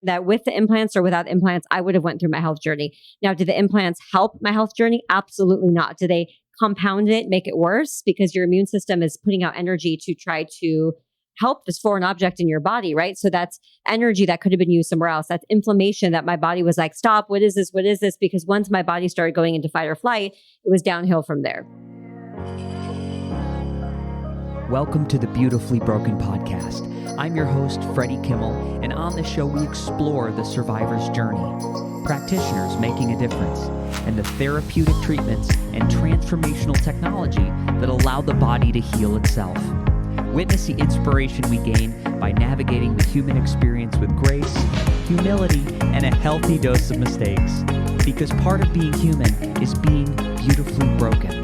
that with the implants or without implants, I would have went through my health journey. Now, do the implants help my health journey? Absolutely not. Do they compound it, make it worse? Because your immune system is putting out energy to try to help this foreign object in your body, right? So that's energy that could have been used somewhere else. That's inflammation that my body was like, stop, what is this? What is this? Because once my body started going into fight or flight, it was downhill from there. Welcome to the Beautifully Broken podcast. I'm your host, Freddie Kimmel, and on the show we explore the survivor's journey, practitioners making a difference, and the therapeutic treatments and transformational technology that allow the body to heal itself. Witness the inspiration we gain by navigating the human experience with grace, humility, and a healthy dose of mistakes. Because part of being human is being beautifully broken.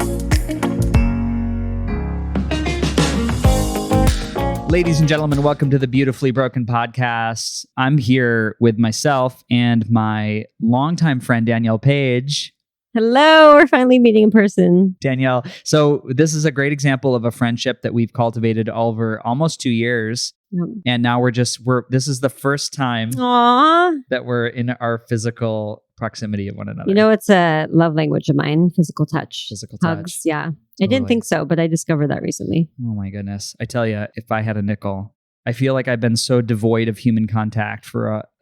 Ladies and gentlemen, welcome to the Beautifully Broken podcast. I'm here with myself and my longtime friend, Danielle Paige. Hello, we're finally meeting in person. Danielle. So this is a great example of a friendship that we've cultivated over almost 2 years. Yep. And now this is the first time that we're in our physical proximity of one another. You know, it's a love language of mine, physical touch. Physical Hugs, touch. yeah. Totally. I didn't think so, but I discovered that recently. Oh my goodness. I tell you, if I had a nickel, I feel like I've been so devoid of human contact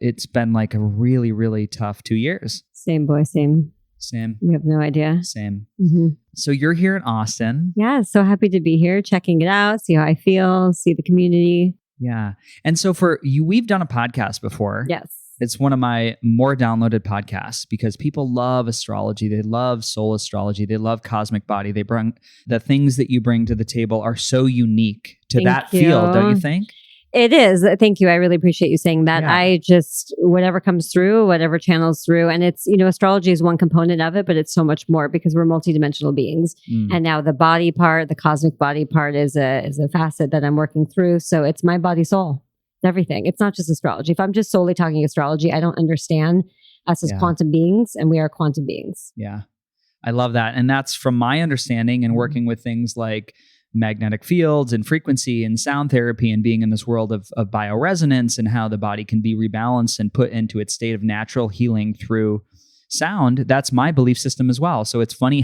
it's been like a really, really tough 2 years. Same boy, same. Same. You have no idea. Same. Mm-hmm. So you're here in Austin. Yeah, so happy to be here, checking it out, see how I feel, see the community. Yeah. And so for you, we've done a podcast before. Yes. It's one of my more downloaded podcasts because people love astrology. They love soul astrology. They love cosmic body. They bring the things that you bring to the table are so unique to that field, don't you think? It is. Thank you. I really appreciate you saying that. Yeah. I just, whatever comes through, whatever channels through, and it's, astrology is one component of it, but it's so much more because we're multidimensional beings. And now the body part, the cosmic body part is a facet that I'm working through. So it's my body, soul, everything. It's not just astrology. If I'm just solely talking astrology, I don't understand us as quantum beings, and we are quantum beings. Yeah. I love that. And that's from my understanding and working with things like magnetic fields and frequency and sound therapy and being in this world of bioresonance and how the body can be rebalanced and put into its state of natural healing through sound. That's my belief system as well. So it's funny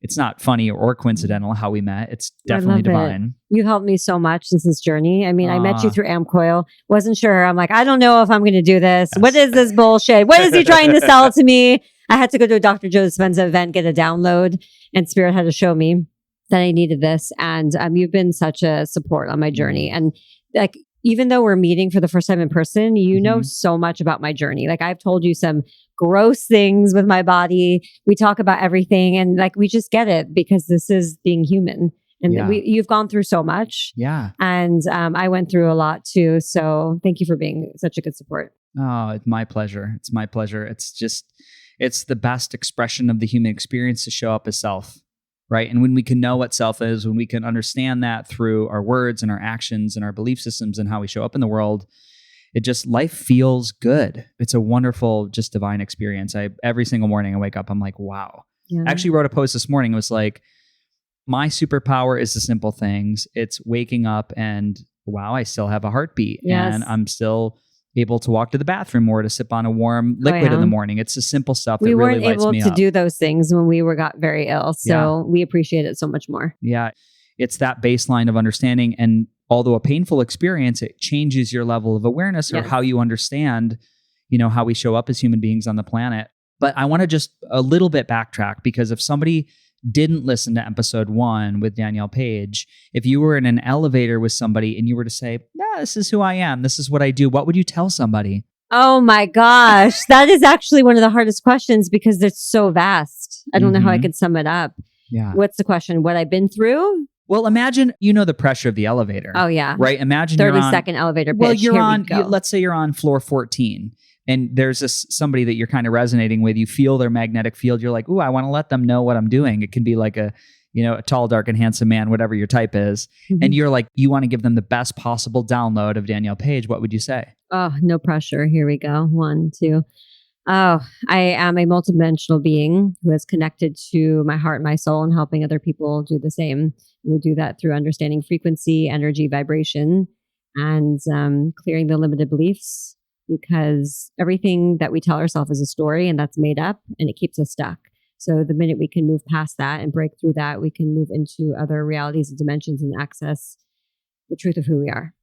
it's not funny or coincidental how we met. It's definitely divine. You helped me so much since this journey. I mean, I met you through AmpCoil. Wasn't sure. I'm like, I don't know if I'm going to do this. Yes. What is this bullshit? What is he trying to sell to me? I had to go to a Dr. Joe Dispenza event, get a download, and Spirit had to show me that I needed this. And you've been such a support on my journey. And like, even though we're meeting for the first time in person, you know so much about my journey. Like I've told you some gross things with my body. We talk about everything and like, we just get it because this is being human. And you've gone through so much. Yeah. And I went through a lot too. So thank you for being such a good support. Oh, it's my pleasure. It's my pleasure. It's the best expression of the human experience to show up as self. Right. And when we can know what self is, when we can understand that through our words and our actions and our belief systems and how we show up in the world, life feels good. It's a wonderful, just divine experience. Every single morning I wake up, I'm like, wow. Yeah. I actually wrote a post this morning. It was like, my superpower is the simple things. It's waking up and wow, I still have a heartbeat and I'm still able to walk to the bathroom or to sip on a warm liquid in the morning. It's the simple stuff that really lights me up. We weren't able to do those things when we got very ill. So we appreciate it so much more. Yeah. It's that baseline of understanding. And although a painful experience, it changes your level of awareness or how you understand, how we show up as human beings on the planet. But I want to just a little bit backtrack because if somebody didn't listen to episode 1 with Danielle Paige, if you were in an elevator with somebody and you were to say, this is who I am, this is what I do, what would you tell somebody? Oh my gosh. That is actually one of the hardest questions because it's so vast. I don't know how I could sum it up. Yeah. What's the question? What I've been through? Well, imagine, the pressure of the elevator. Oh yeah. Right? Imagine 30-second elevator pitch. Well, let's say you're on floor 14. And there's somebody that you're kind of resonating with. You feel their magnetic field. You're like, ooh, I want to let them know what I'm doing. It can be like a tall, dark, and handsome man, whatever your type is. And you're like, you want to give them the best possible download of Danielle Paige. What would you say? Oh, no pressure. Here we go. 1, 2. Oh, I am a multidimensional being who is connected to my heart and my soul and helping other people do the same. And we do that through understanding frequency, energy, vibration, and clearing the limited beliefs because everything that we tell ourselves is a story and that's made up and it keeps us stuck. So the minute we can move past that and break through that, we can move into other realities and dimensions and access the truth of who we are.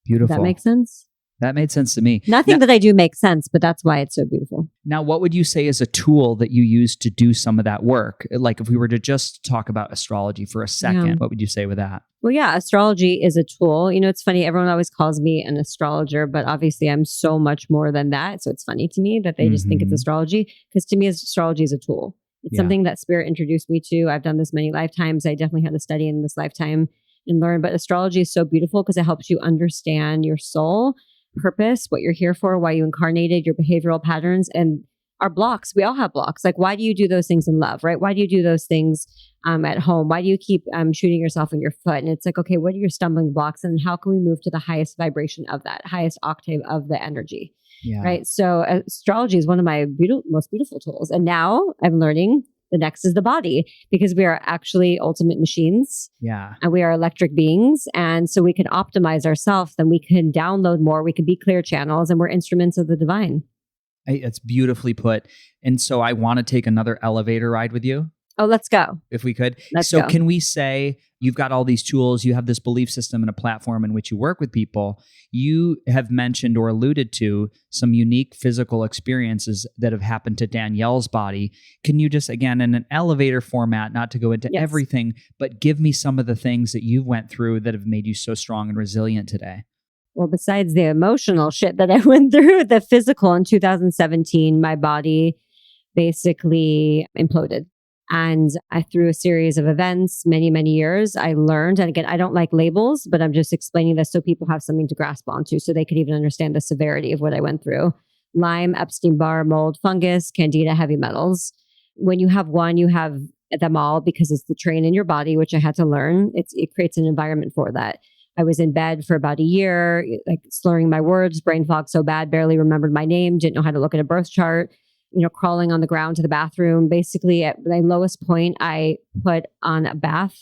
Beautiful. Does that make sense? That made sense to me. Nothing that I do makes sense, but that's why it's so beautiful. Now, what would you say is a tool that you use to do some of that work? Like if we were to just talk about astrology for a second, what would you say with that? Well, yeah, astrology is a tool. You know, it's funny. Everyone always calls me an astrologer, but obviously I'm so much more than that. So it's funny to me that they just think it's astrology, because to me, astrology is a tool. It's something that spirit introduced me to. I've done this many lifetimes. I definitely had to study in this lifetime and learn. But astrology is so beautiful because it helps you understand your soul, purpose, what you're here for, why you incarnated, your behavioral patterns, and our blocks. We all have blocks. Like, why do you do those things in love, right? Why do you do those things at home? Why do you keep shooting yourself in your foot? And it's like, okay, what are your stumbling blocks? And how can we move to the highest vibration of that, highest octave of the energy? Yeah. Right. So astrology is one of my most beautiful tools. And now I'm learning the next is the body, because we are actually ultimate machines. Yeah. And we are electric beings. And so we can optimize ourselves, then we can download more. We can be clear channels, and we're instruments of the divine. It's beautifully put. And so I want to take another elevator ride with you. Oh, let's go. If we could. Let's go. Can we say you've got all these tools, you have this belief system and a platform in which you work with people. You have mentioned or alluded to some unique physical experiences that have happened to Danielle's body. Can you just, again, in an elevator format, not to go into everything, but give me some of the things that you went through that have made you so strong and resilient today? Well, besides the emotional shit that I went through, the physical in 2017, my body basically imploded. And through a series of events, many, many years, I learned, and again, I don't like labels, but I'm just explaining this so people have something to grasp onto, so they could even understand the severity of what I went through. Lyme, Epstein-Barr, mold, fungus, candida, heavy metals. When you have one, you have them all, because it's the train in your body, which I had to learn. It creates an environment for that. I was in bed for about a year, like slurring my words, brain fog so bad, barely remembered my name, didn't know how to look at a birth chart. Crawling on the ground to the bathroom. Basically, at my lowest point, I put on a bath.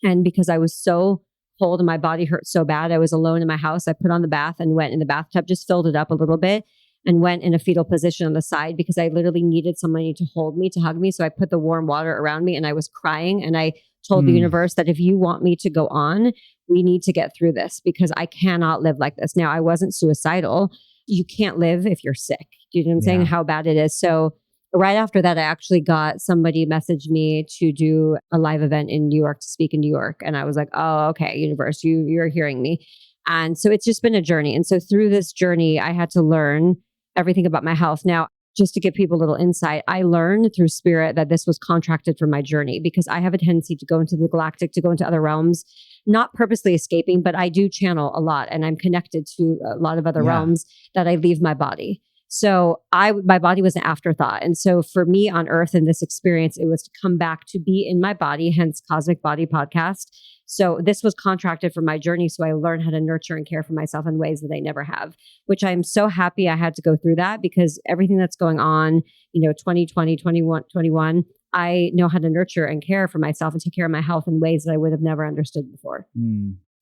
And because I was so cold and my body hurt so bad, I was alone in my house. I put on the bath and went in the bathtub, just filled it up a little bit, and went in a fetal position on the side, because I literally needed somebody to hold me, to hug me. So I put the warm water around me, and I was crying. And I told the universe that if you want me to go on, we need to get through this, because I cannot live like this. Now, I wasn't suicidal. You can't live if you're sick. Do you know what I'm saying? How bad it is. So right after that, I actually got somebody message me to do a live event in New York, to speak in New York. And I was like, oh, okay, universe, you're hearing me. And so it's just been a journey. And so through this journey, I had to learn everything about my health. Now, just to give people a little insight, I learned through spirit that this was contracted for my journey, because I have a tendency to go into the galactic, to go into other realms, not purposely escaping, but I do channel a lot, and I'm connected to a lot of other realms that I leave my body. So my body was an afterthought. And so for me on earth in this experience, it was to come back to be in my body, hence Cosmic Body Podcast. So this was contracted for my journey. So I learned how to nurture and care for myself in ways that I never have, which I'm so happy I had to go through that, because everything that's going on, 2020, 21, I know how to nurture and care for myself and take care of my health in ways that I would have never understood before.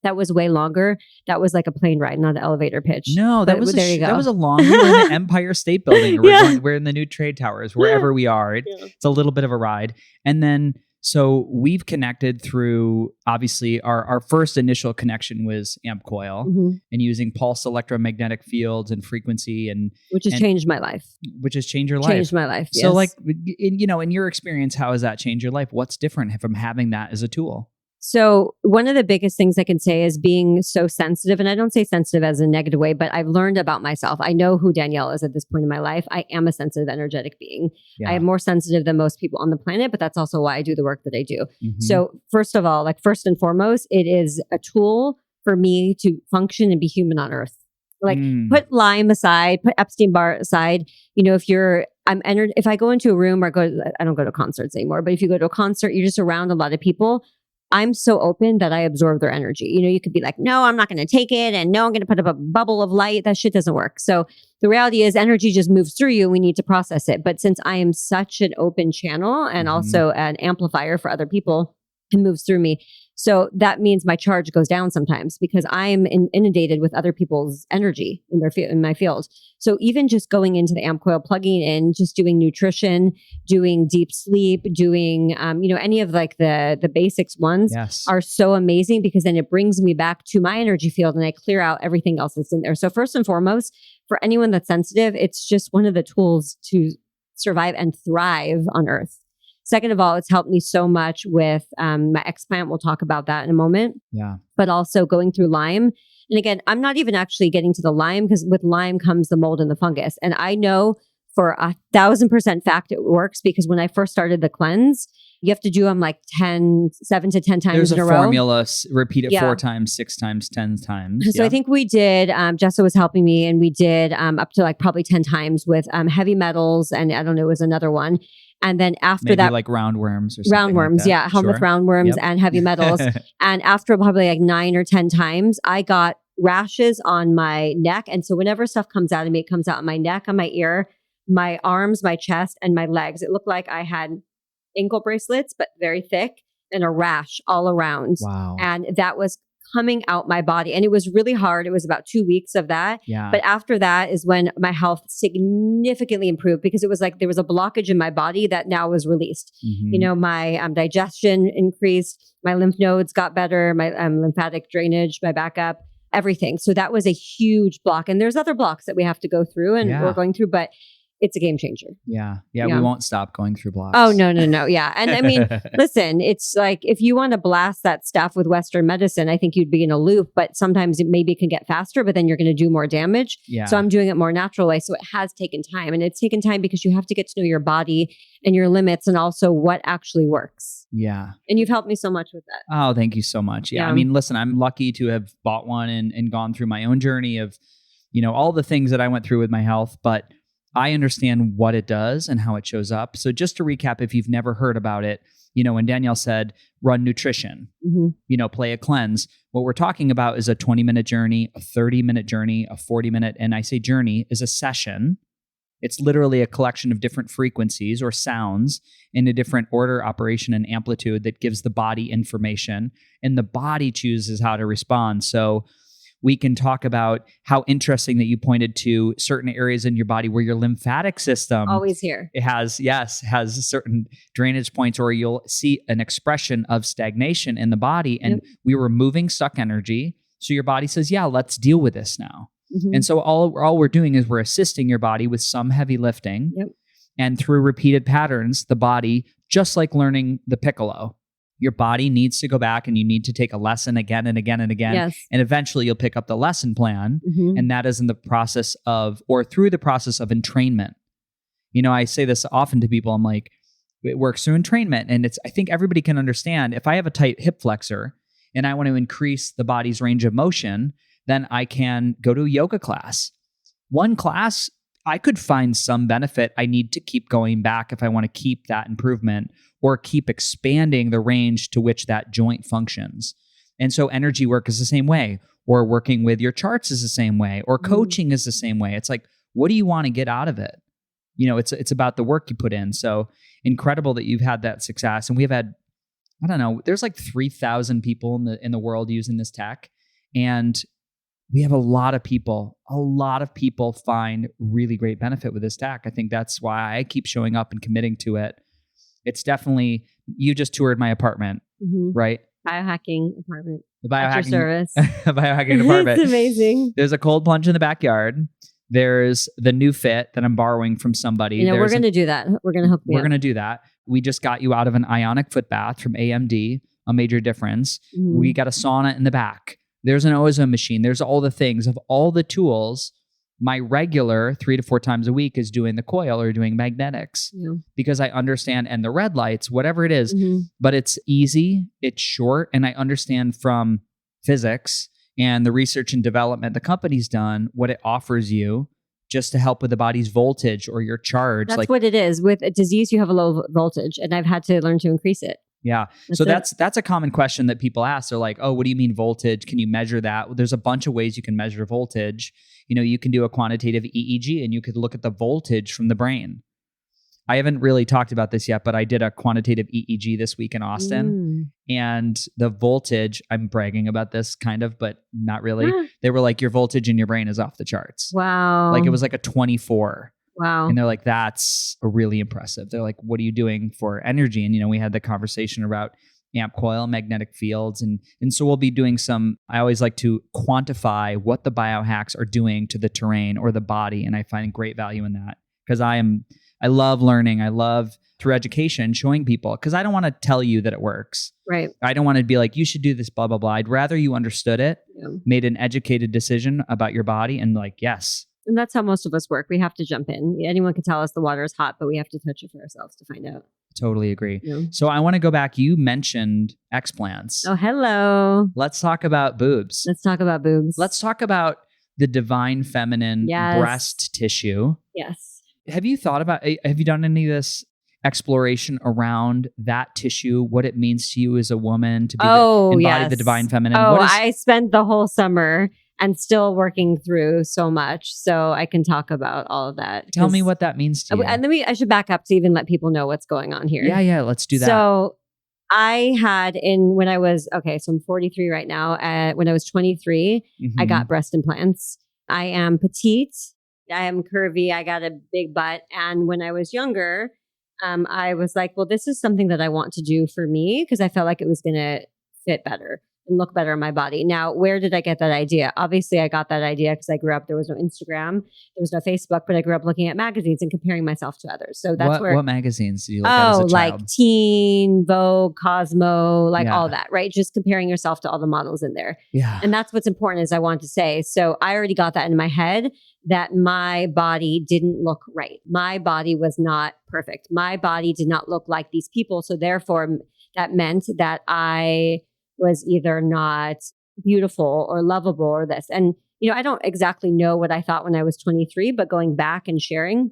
That was way longer. That was like a plane ride, not an elevator pitch. No, that was a long. We were in the Empire State Building. We're in the new trade towers. Wherever we are, it's a little bit of a ride. And then, so we've connected through, obviously, our first initial connection was AmpCoil, and using pulse electromagnetic fields and frequency, which has changed my life. Which has changed your life. Changed my life. Yes. So, like, in your experience, how has that changed your life? What's different from having that as a tool? So one of the biggest things I can say is being so sensitive. And I don't say sensitive as a negative way, but I've learned about myself. I know who Danielle is at this point in my life. I am a sensitive, energetic being. I am more sensitive than most people on the planet, but that's also why I do the work that I do. So first of all, first and foremost, it is a tool for me to function and be human on earth. Put Lyme aside, put Epstein-Barr aside. If I go into a room, I don't go to concerts anymore, but if you go to a concert, you're just around a lot of people. I'm so open that I absorb their energy. You could be like, no, I'm not going to take it. And no, I'm going to put up a bubble of light. That shit doesn't work. So the reality is energy just moves through you. We need to process it. But since I am such an open channel and also an amplifier for other people, and moves through me. So that means my charge goes down sometimes because I am inundated with other people's energy in their in my field. So even just going into the AmpCoil, plugging it in, just doing nutrition, doing deep sleep, doing any of like the basics ones are so amazing because then it brings me back to my energy field and I clear out everything else that's in there. So first and foremost, for anyone that's sensitive, it's just one of the tools to survive and thrive on Earth. Second of all, it's helped me so much with my Explant. We'll talk about that in a moment. Yeah. But also going through Lyme. And again, I'm not even actually getting to the Lyme because with Lyme comes the mold and the fungus. And I know for 1,000% fact it works because when I first started the cleanse, you have to do them like 7 to 10 times in a row. There's a formula, repeat it 4 times, 6 times, 10 times. So I think we did, Jessa was helping me and we did up to like probably 10 times with heavy metals and I don't know, it was another one. And then after maybe that, like roundworms or something. Roundworms, like that. Helm with roundworms and heavy metals. And after probably like 9 or 10 times, I got rashes on my neck. And so whenever stuff comes out of me, it comes out on my neck, on my ear, my arms, my chest, and my legs. It looked like I had ankle bracelets, but very thick and a rash all around. Wow. And that was coming out my body. And it was really hard. It was about 2 weeks of that. Yeah. But after that is when my health significantly improved because it was like there was a blockage in my body that now was released. Mm-hmm. My digestion increased, my lymph nodes got better, my lymphatic drainage, my backup, everything. So that was a huge block. And there's other blocks that we have to go through and we're going through, but it's a game changer. Yeah. We won't stop going through blocks. Oh, no. Yeah. And I mean, listen, it's like if you want to blast that stuff with Western medicine, I think you'd be in a loop, but sometimes it maybe can get faster, but then you're going to do more damage. Yeah. So I'm doing it more natural way. So it has taken time and it's taken time because you have to get to know your body and your limits and also what actually works. Yeah. And you've helped me so much with that. Oh, thank you so much. Yeah. I mean, listen, I'm lucky to have bought one and gone through my own journey of, all the things that I went through with my health, but I understand what it does and how it shows up. So just to recap, if you've never heard about it, when Danielle said, run nutrition, play a cleanse, what we're talking about is a 20-minute journey, a 30-minute journey, a 40-minute, and I say journey is a session. It's literally a collection of different frequencies or sounds in a different order, operation, and amplitude that gives the body information, and the body chooses how to respond. So we can talk about how interesting that you pointed to certain areas in your body where your lymphatic system always here. It has certain drainage points, or you'll see an expression of stagnation in the body, and we're removing stuck energy. So your body says, "Yeah, let's deal with this now." Mm-hmm. And so all we're doing is we're assisting your body with some heavy lifting, and through repeated patterns, the body, just like learning the piccolo. Your body needs to go back and you need to take a lesson again and again and again. Yes. And eventually you'll pick up the lesson plan. Mm-hmm. And that is in the process of, or through the process of entrainment. I say this often to people. I'm like, it works through entrainment. And I think everybody can understand if I have a tight hip flexor and I want to increase the body's range of motion, then I can go to a yoga class. One class, I could find some benefit. I need to keep going back if I want to keep that improvement or keep expanding the range to which that joint functions. And so energy work is the same way, or working with your charts is the same way, or coaching is the same way. It's like, what do you want to get out of it? It's about the work you put in. So incredible that you've had that success. And we've had, I don't know, there's like 3,000 people in the world using this tech. And we have a lot of people find really great benefit with this tech. I think that's why I keep showing up and committing to it. It's definitely, you just toured my apartment, right? Biohacking apartment. The biohacking service. Biohacking apartment. It's amazing. There's a cold plunge in the backyard. There's the new fit that I'm borrowing from somebody. We're going to do that. We're going to hook me up. We're going to do that. We just got you out of an ionic foot bath from AMD, a major difference. Mm-hmm. We got a sauna in the back. There's an ozone machine. There's all the things of all the tools. My regular 3 to 4 times a week is doing the coil or doing magnetics because I understand, and the red lights, whatever it is, but it's easy, it's short. And I understand from physics and the research and development the company's done, what it offers you just to help with the body's voltage or your charge. That's what it is. With a disease, you have a low voltage, and I've had to learn to increase it. Yeah. That's a common question that people ask. They're like, oh, what do you mean voltage? Can you measure that? Well, there's a bunch of ways you can measure voltage. You can do a quantitative EEG and you could look at the voltage from the brain. I haven't really talked about this yet, but I did a quantitative EEG this week in Austin. And the voltage, I'm bragging about this kind of, but not really. They were like, your voltage in your brain is off the charts. Wow. Like it was like a 24. Wow. And they're like, that's really impressive. They're like, what are you doing for energy? And, we had the conversation about AmpCoil, magnetic fields. And so we'll be doing I always like to quantify what the biohacks are doing to the terrain or the body. And I find great value in that because I love learning. I love through education showing people because I don't want to tell you that it works. Right. I don't want to be like, you should do this, blah, blah, blah. I'd rather you understood it, made an educated decision about your body and like, yes. And that's how most of us work. We have to jump in. Anyone can tell us the water is hot, but we have to touch it for ourselves to find out. Totally agree. So I want to go back. You mentioned explants. Oh, hello. Let's talk about boobs. Let's talk about boobs. Let's talk about the divine feminine breast tissue. Yes. Have you done any of this exploration around that tissue, what it means to you as a woman to be embody the divine feminine? I spent the whole summer and still working through so much. So I can talk about all of that. Tell me what that means to you. And I should back up to even let people know what's going on here. Yeah, let's do that. So I had so I'm 43 right now. When I was 23, I got breast implants. I am petite. I am curvy. I got a big butt. And when I was younger, I was like, well, this is something that I want to do for me because I felt like it was going to fit better and look better on my body. Now, where did I get that idea? Obviously, I got that idea because I grew up, there was no Instagram, there was no Facebook, but I grew up looking at magazines and comparing myself to others. So that's what magazines did you look at as a child? Like Teen, Vogue, Cosmo, like all that, right? Just comparing yourself to all the models in there. Yeah. And that's what's important is I want to say. So I already got that in my head that my body didn't look right. My body was not perfect. My body did not look like these people. So therefore, that meant that I was either not beautiful or lovable or this. And, I don't exactly know what I thought when I was 23, but going back and sharing,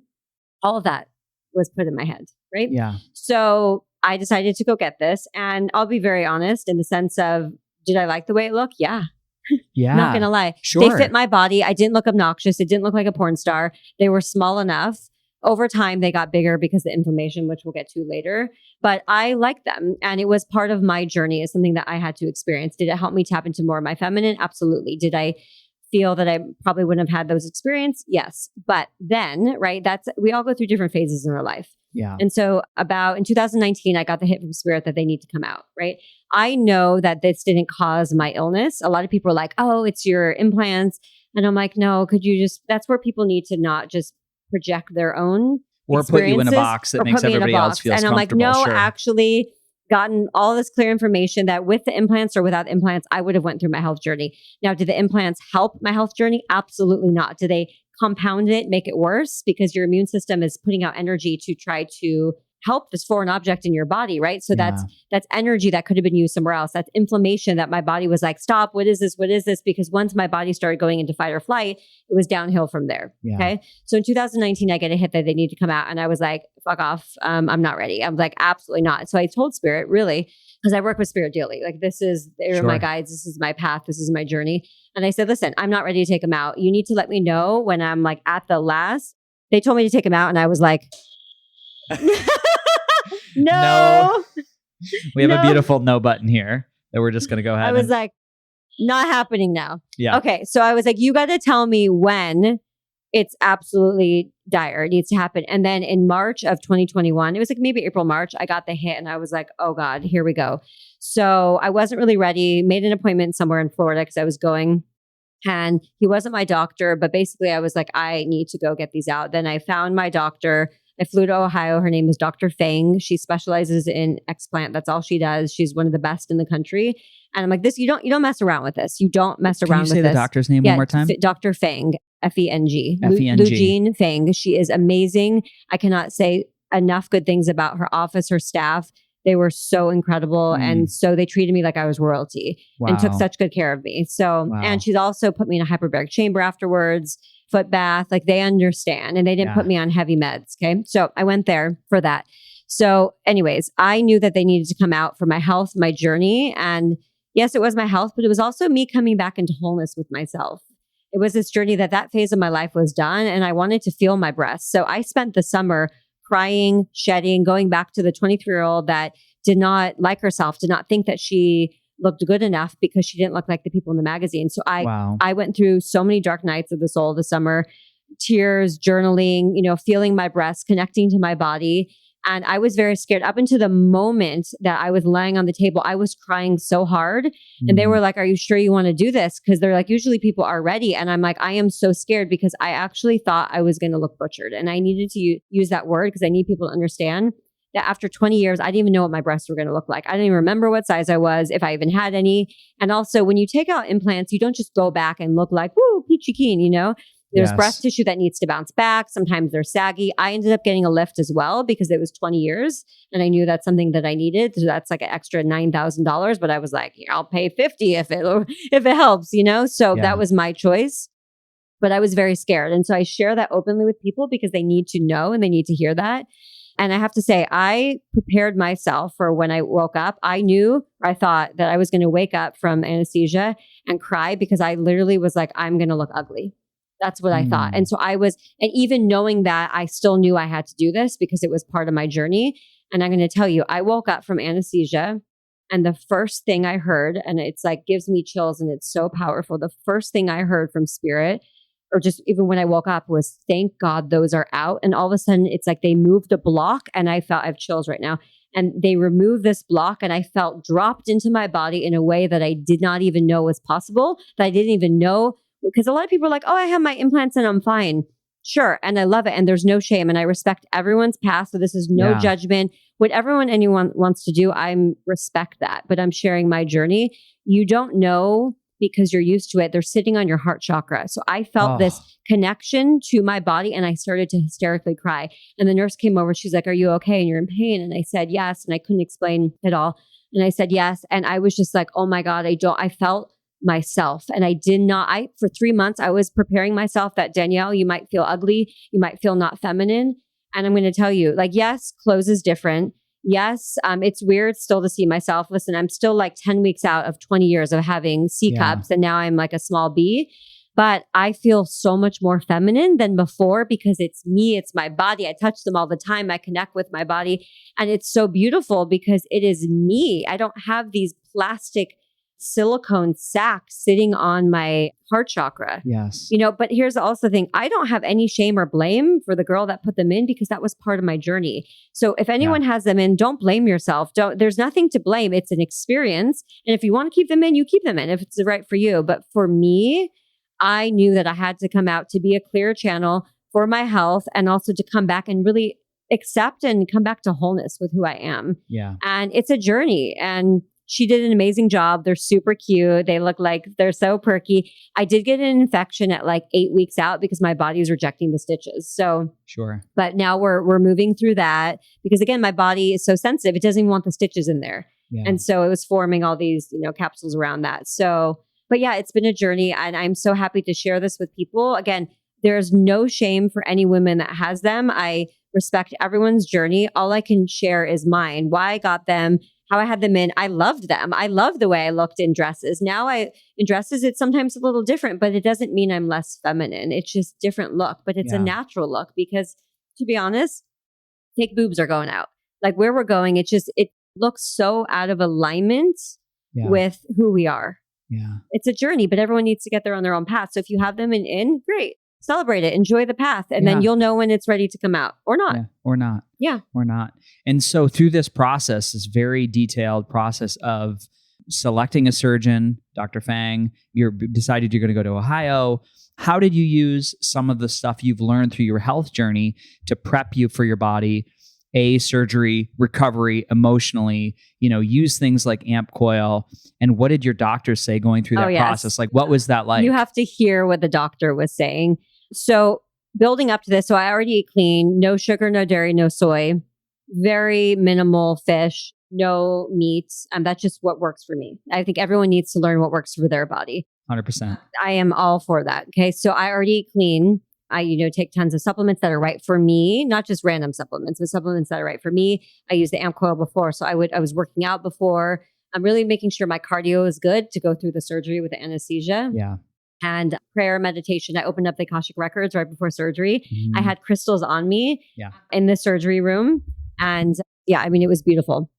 all of that was put in my head, right? Yeah. So I decided to go get this. And I'll be very honest in the sense of, did I like the way it looked? Yeah. Yeah. Not going to lie. Sure. They fit my body. I didn't look obnoxious. It didn't look like a porn star. They were small enough. Over time, they got bigger because of the inflammation, which we'll get to later. But I liked them. And it was part of my journey. It's something that I had to experience. Did it help me tap into more of my feminine? Absolutely. Did I feel that I probably wouldn't have had those experiences? Yes. But then, right, we all go through different phases in our life. Yeah. And so in 2019, I got the hit from spirit that they need to come out, right? I know that this didn't cause my illness. A lot of people are like, oh, it's your implants. And I'm like, no, that's where people need to not just project their own or put you in a box that makes everybody else feel comfortable. And I'm like, no, actually gotten all this clear information that with the implants or without implants, I would have went through my health journey. Now, did the implants help my health journey? Absolutely not. Do they compound it, make it worse? Because your immune system is putting out energy to try to help this foreign object in your body, right? So that's energy that could have been used somewhere else. That's inflammation that my body was like, stop, what is this? What is this? Because once my body started going into fight or flight, it was downhill from there. Yeah. Okay. So in 2019, I get a hit that they need to come out. And I was like, fuck off. I'm not ready. I'm like, absolutely not. So I told Spirit, really, because I work with Spirit daily. Like they're my guides. This is my path. This is my journey. And I said, listen, I'm not ready to take them out. You need to let me know when I'm like at the last. They told me to take them out. And I was like, No. We have a beautiful no button here that we're just going to go ahead. I was like, not happening now. Yeah. Okay. So I was like, you got to tell me when it's absolutely dire. It needs to happen. And then in March of 2021, it was like maybe April, March, I got the hit and I was like, oh God, here we go. So I wasn't really ready, made an appointment somewhere in Florida because I was going. And he wasn't my doctor, but basically I was like, I need to go get these out. Then I found my doctor. I flew to Ohio. Her name is Dr. Fang. She specializes in explant. That's all she does. She's one of the best in the country. And I'm like, you don't mess around with this. You don't mess around with this. Can you say the doctor's name one more time? Dr. Fang, F-E-N-G. F-E-N-G. Lugene Fang. She is amazing. I cannot say enough good things about her office, her staff. They were so incredible. And so they treated me like I was royalty and took such good care of me. So, and she's also put me in a hyperbaric chamber afterwards, foot bath, like they understand. And they didn't put me on heavy meds. Okay. So I went there for that. So anyways, I knew that they needed to come out for my health, my journey. And yes, it was my health, but it was also me coming back into wholeness with myself. It was this journey that phase of my life was done and I wanted to feel my breasts. So I spent the summer crying, shedding, going back to the 23-year-old that did not like herself, did not think that she looked good enough because she didn't look like the people in the magazine. So I went through so many dark nights of the soul this summer, tears, journaling, feeling my breasts, connecting to my body. And I was very scared up until the moment that I was lying on the table. I was crying so hard. And they were like, are you sure you want to do this? Because they're like, usually people are ready. And I'm like, I am so scared because I actually thought I was going to look butchered. And I needed to use that word because I need people to understand that after 20 years, I didn't even know what my breasts were going to look like. I didn't even remember what size I was, if I even had any. And also, when you take out implants, you don't just go back and look like, woo, peachy keen, There's breast tissue that needs to bounce back. Sometimes they're saggy. I ended up getting a lift as well because it was 20 years and I knew that's something that I needed. So that's like an extra $9,000. But I was like, here, I'll pay $50 if it helps, So that was my choice. But I was very scared. And so I share that openly with people because they need to know and they need to hear that. And I have to say, I prepared myself for when I woke up. I thought that I was going to wake up from anesthesia and cry because I literally was like, I'm going to look ugly. That's what I thought. And so and even knowing that, I still knew I had to do this because it was part of my journey. And I'm going to tell you, I woke up from anesthesia and the first thing I heard, and it's like gives me chills and it's so powerful. The first thing I heard from spirit, or just even when I woke up, was thank God those are out. And all of a sudden it's like they moved a block and I have chills right now. And they removed this block and I felt dropped into my body in a way that I did not even know was possible, that I didn't even know. Because a lot of people are like, oh, I have my implants and I'm fine. Sure. And I love it. And there's no shame. And I respect everyone's path. So this is no judgment. Whatever anyone wants to do, I respect that. But I'm sharing my journey. You don't know because you're used to it. They're sitting on your heart chakra. So I felt this connection to my body and I started to hysterically cry. And the nurse came over. She's like, are you okay? And you're in pain? And I said, yes. And I couldn't explain it all. And I said, yes. And I was just like, oh my God, I felt myself. And for 3 months, I was preparing myself that Danielle, you might feel ugly. You might feel not feminine. And I'm going to tell you, yes, clothes is different. Yes, it's weird still to see myself. Listen, I'm still like 10 weeks out of 20 years of having C cups. And now I'm like a small B. But I feel so much more feminine than before because it's me, it's my body. I touch them all the time. I connect with my body. And it's so beautiful because it is me. I don't have these plastic silicone sac sitting on my heart chakra. Yes. But here's also the thing. I don't have any shame or blame for the girl that put them in because that was part of my journey. So if anyone has them in, don't blame yourself. There's nothing to blame. It's an experience. And if you want to keep them in, you keep them in if it's right for you. But for me, I knew that I had to come out to be a clear channel for my health and also to come back and really accept and come back to wholeness with who I am. Yeah. And it's a journey. And she did an amazing job. They're super cute. They look like they're so perky. I did get an infection at like 8 weeks out because my body is rejecting the stitches. So sure. But now we're moving through that because again, my body is so sensitive. It doesn't even want the stitches in there. Yeah. And so it was forming all these, capsules around that. So, but yeah, it's been a journey and I'm so happy to share this with people. Again, there's no shame for any woman that has them. I respect everyone's journey. All I can share is mine, why I got them, how I had them in. I loved them. I love the way I looked in dresses. Now in dresses, it's sometimes a little different, but it doesn't mean I'm less feminine. It's just different look, but it's a natural look because to be honest, fake boobs are going out. Like where we're going, it looks so out of alignment with who we are. Yeah. It's a journey, but everyone needs to get there on their own path. So if you have them in, great. Celebrate it, enjoy the path, and then you'll know when it's ready to come out or not. Yeah. Or not. Yeah. Or not. And so through this process, this very detailed process of selecting a surgeon, Dr. Fang, you decided you're going to go to Ohio. How did you use some of the stuff you've learned through your health journey to prep you for your body, surgery, recovery, emotionally, use things like AmpCoil? And what did your doctors say going through that process? Like, what was that like? You have to hear what the doctor was saying. So building up to this, so I already eat clean, no sugar, no dairy, no soy, very minimal fish, no meat. That's just what works for me. I think everyone needs to learn what works for their body. 100%. I am all for that. Okay. So I already eat clean. I, take tons of supplements that are right for me, not just random supplements, but supplements that are right for me. I used the AmpCoil before. So I was working out before. I'm really making sure my cardio is good to go through the surgery with the anesthesia. Yeah. and prayer, meditation. I opened up the Akashic records right before surgery. I Mhm. had crystals on me Yeah. in the surgery room. And yeah, I mean, it was beautiful.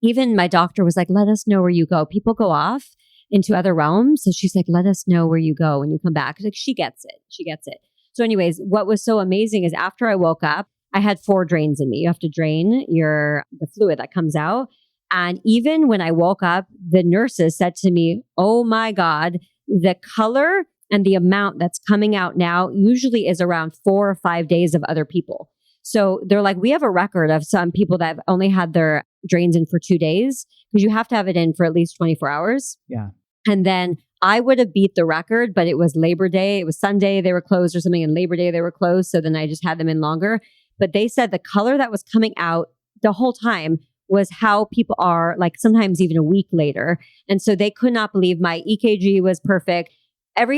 Even my doctor was like, let us know where you go. People go off into other realms. So she's like, let us know where you go when you come back. Like, she gets it. She gets it. So anyways, what was so amazing is after I woke up, I had 4 drains in me. You have to drain the fluid that comes out. And even when I woke up, the nurses said to me, oh my God, the color and the amount that's coming out now usually is around 4 or 5 days of other people. So they're like, we have a record of some people that have only had their drains in for 2 days, because you have to have it in for at least 24 hours. Yeah. And then I would have beat the record, but it was Labor Day. It was Sunday. They were closed or something. And Labor Day, they were closed. So then I just had them in longer. But they said the color that was coming out the whole time was how people are, like sometimes even a week later. And so they could not believe my EKG was perfect.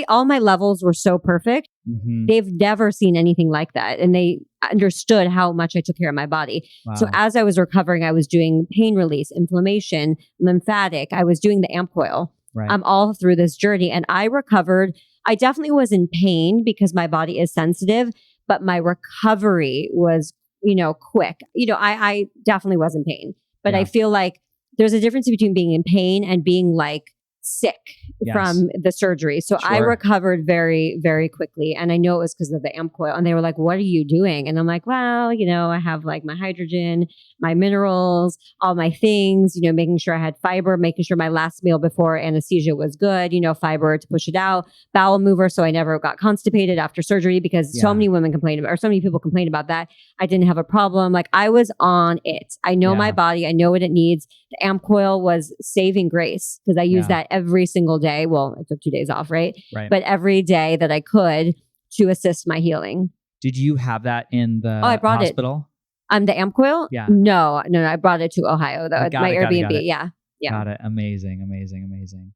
All my levels were so perfect. Mhm. They've never seen anything like that. And they understood how much I took care of my body. Wow. So as I was recovering, I was doing pain release, inflammation, lymphatic. I was doing the AmpCoil. Right. All through this journey. And I recovered. I definitely was in pain because my body is sensitive, but my recovery was, quick. I definitely was in pain, but Yeah. I feel like there's a difference between being in pain and being like sick Yes. from the surgery. So I Sure. recovered very, very quickly. And I know it was because of the AmpCoil. And they were like, what are you doing? And I'm like, well, I have like my hydrogen, my minerals, all my things, making sure I had fiber, making sure my last meal before anesthesia was good, fiber to push it out, bowel mover. So I never got constipated after surgery, because so Yeah. many women complained about, or so many people complained about that. I didn't have a problem. Like, I was on it. I know my Yeah. body. I know what it needs. The AmpCoil was saving grace, because I used Yeah. that every single day. Well, I took 2 days off, right? Right. But every day that I could, to assist my healing. Did you have that in the I brought it. hospital? The AmpCoil? Yeah. No, I brought it to Ohio though. Got My it, got it, Airbnb. got it. Yeah. Yeah. Got it. Amazing, amazing, amazing.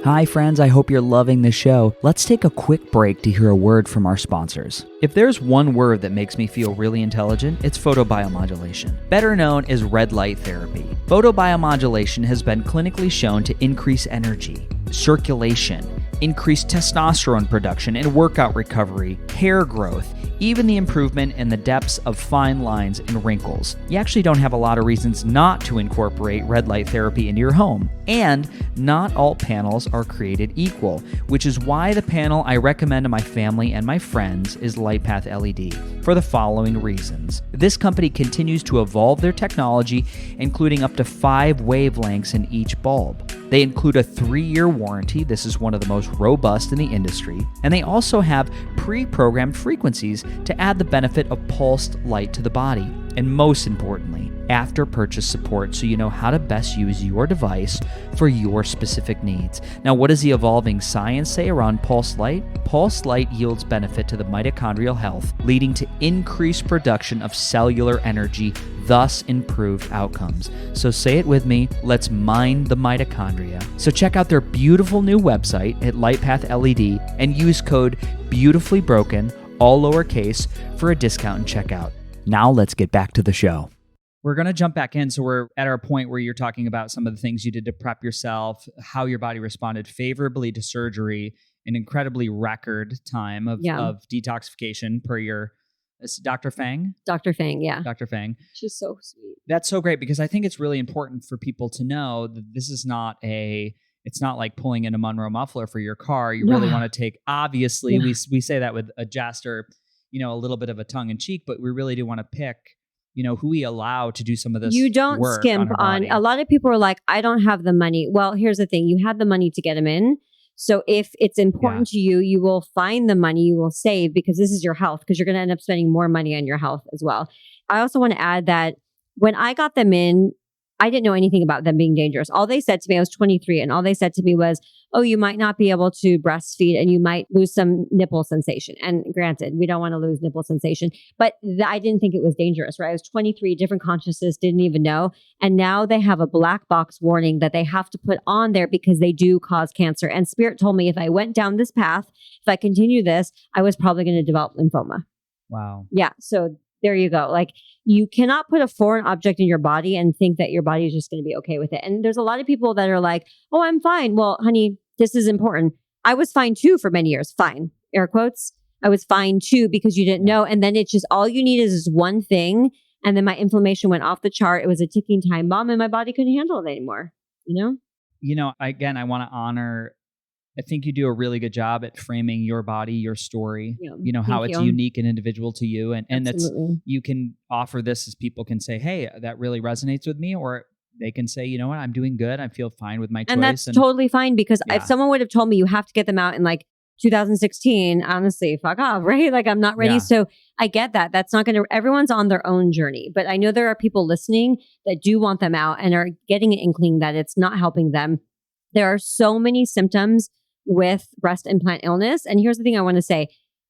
Hi, friends. I hope you're loving the show. Let's take a quick break to hear a word from our sponsors. If there's one word that makes me feel really intelligent, it's photobiomodulation, better known as red light therapy. Photobiomodulation has been clinically shown to increase energy, circulation, increase testosterone production and workout recovery, hair growth, even the improvement in the depths of fine lines and wrinkles. You actually don't have a lot of reasons not to incorporate red light therapy into your home. And not all panels are created equal, which is why the panel I recommend to my family and my friends is LightPath LED, for the following reasons. This company continues to evolve their technology, including up to 5 wavelengths in each bulb. They include a 3-year warranty. This is one of the most robust in the industry. And they also have pre-programmed frequencies to add the benefit of pulsed light to the body. And most importantly, after purchase support, so you know how to best use your device for your specific needs. Now, what does the evolving science say around pulsed light? Pulsed light yields benefit to the mitochondrial health, leading to increased production of cellular energy, thus improved outcomes. So say it with me, let's mine the mitochondria. So check out their beautiful new website at LightPath LED and use code BeautifullyBroken, all lowercase, for a discount and checkout. Now let's get back to the show. We're going to jump back in. So we're at our point where you're talking about some of the things you did to prep yourself, how your body responded favorably to surgery, an incredibly record time of detoxification per your Dr. Fang? Dr. Fang, yeah. Dr. Fang. She's so sweet. That's so great, because I think it's really important for people to know that this is not it's not like pulling in a Monroe muffler for your car. You really want to take, obviously, we say that with a jest or, a little bit of a tongue in cheek, but we really do want to pick, who we allow to do some of this. You don't work skimp on a lot of people are like, I don't have the money. Well, here's the thing. You had the money to get them in. So if it's important to you, you will find the money, you will save, because this is your health, because you're going to end up spending more money on your health as well. I also want to add that when I got them in, I didn't know anything about them being dangerous. All they said to me, I was 23, and all they said to me was, oh, you might not be able to breastfeed and you might lose some nipple sensation. And granted, we don't want to lose nipple sensation, but I didn't think it was dangerous, right? I was 23, different consciousness, didn't even know. And now they have a black box warning that they have to put on there because they do cause cancer. And Spirit told me if I went down this path, if I continue this, I was probably going to develop lymphoma. Wow. Yeah. So there you go. Like, you cannot put a foreign object in your body and think that your body is just going to be okay with it. And there's a lot of people that are like, oh, I'm fine. Well, honey, this is important. I was fine too for many years. Fine. Air quotes. I was fine too because you didn't know. And then it's just all you need is this one thing. And then my inflammation went off the chart. It was a ticking time bomb and my body couldn't handle it anymore. Again, I want to honor, I think you do a really good job at framing your body, your story, how it's unique and individual to you. And that's, you can offer this as people can say, hey, that really resonates with me. Or they can say, you know what, I'm doing good. I feel fine with my choice. And that's totally fine because if someone would have told me you have to get them out in like 2016, honestly, fuck off, right? Like I'm not ready. Yeah. So I get that. That's not going to, everyone's on their own journey. But I know there are people listening that do want them out and are getting an inkling that it's not helping them. There are so many symptoms with breast implant illness. And here's the thing I want to say.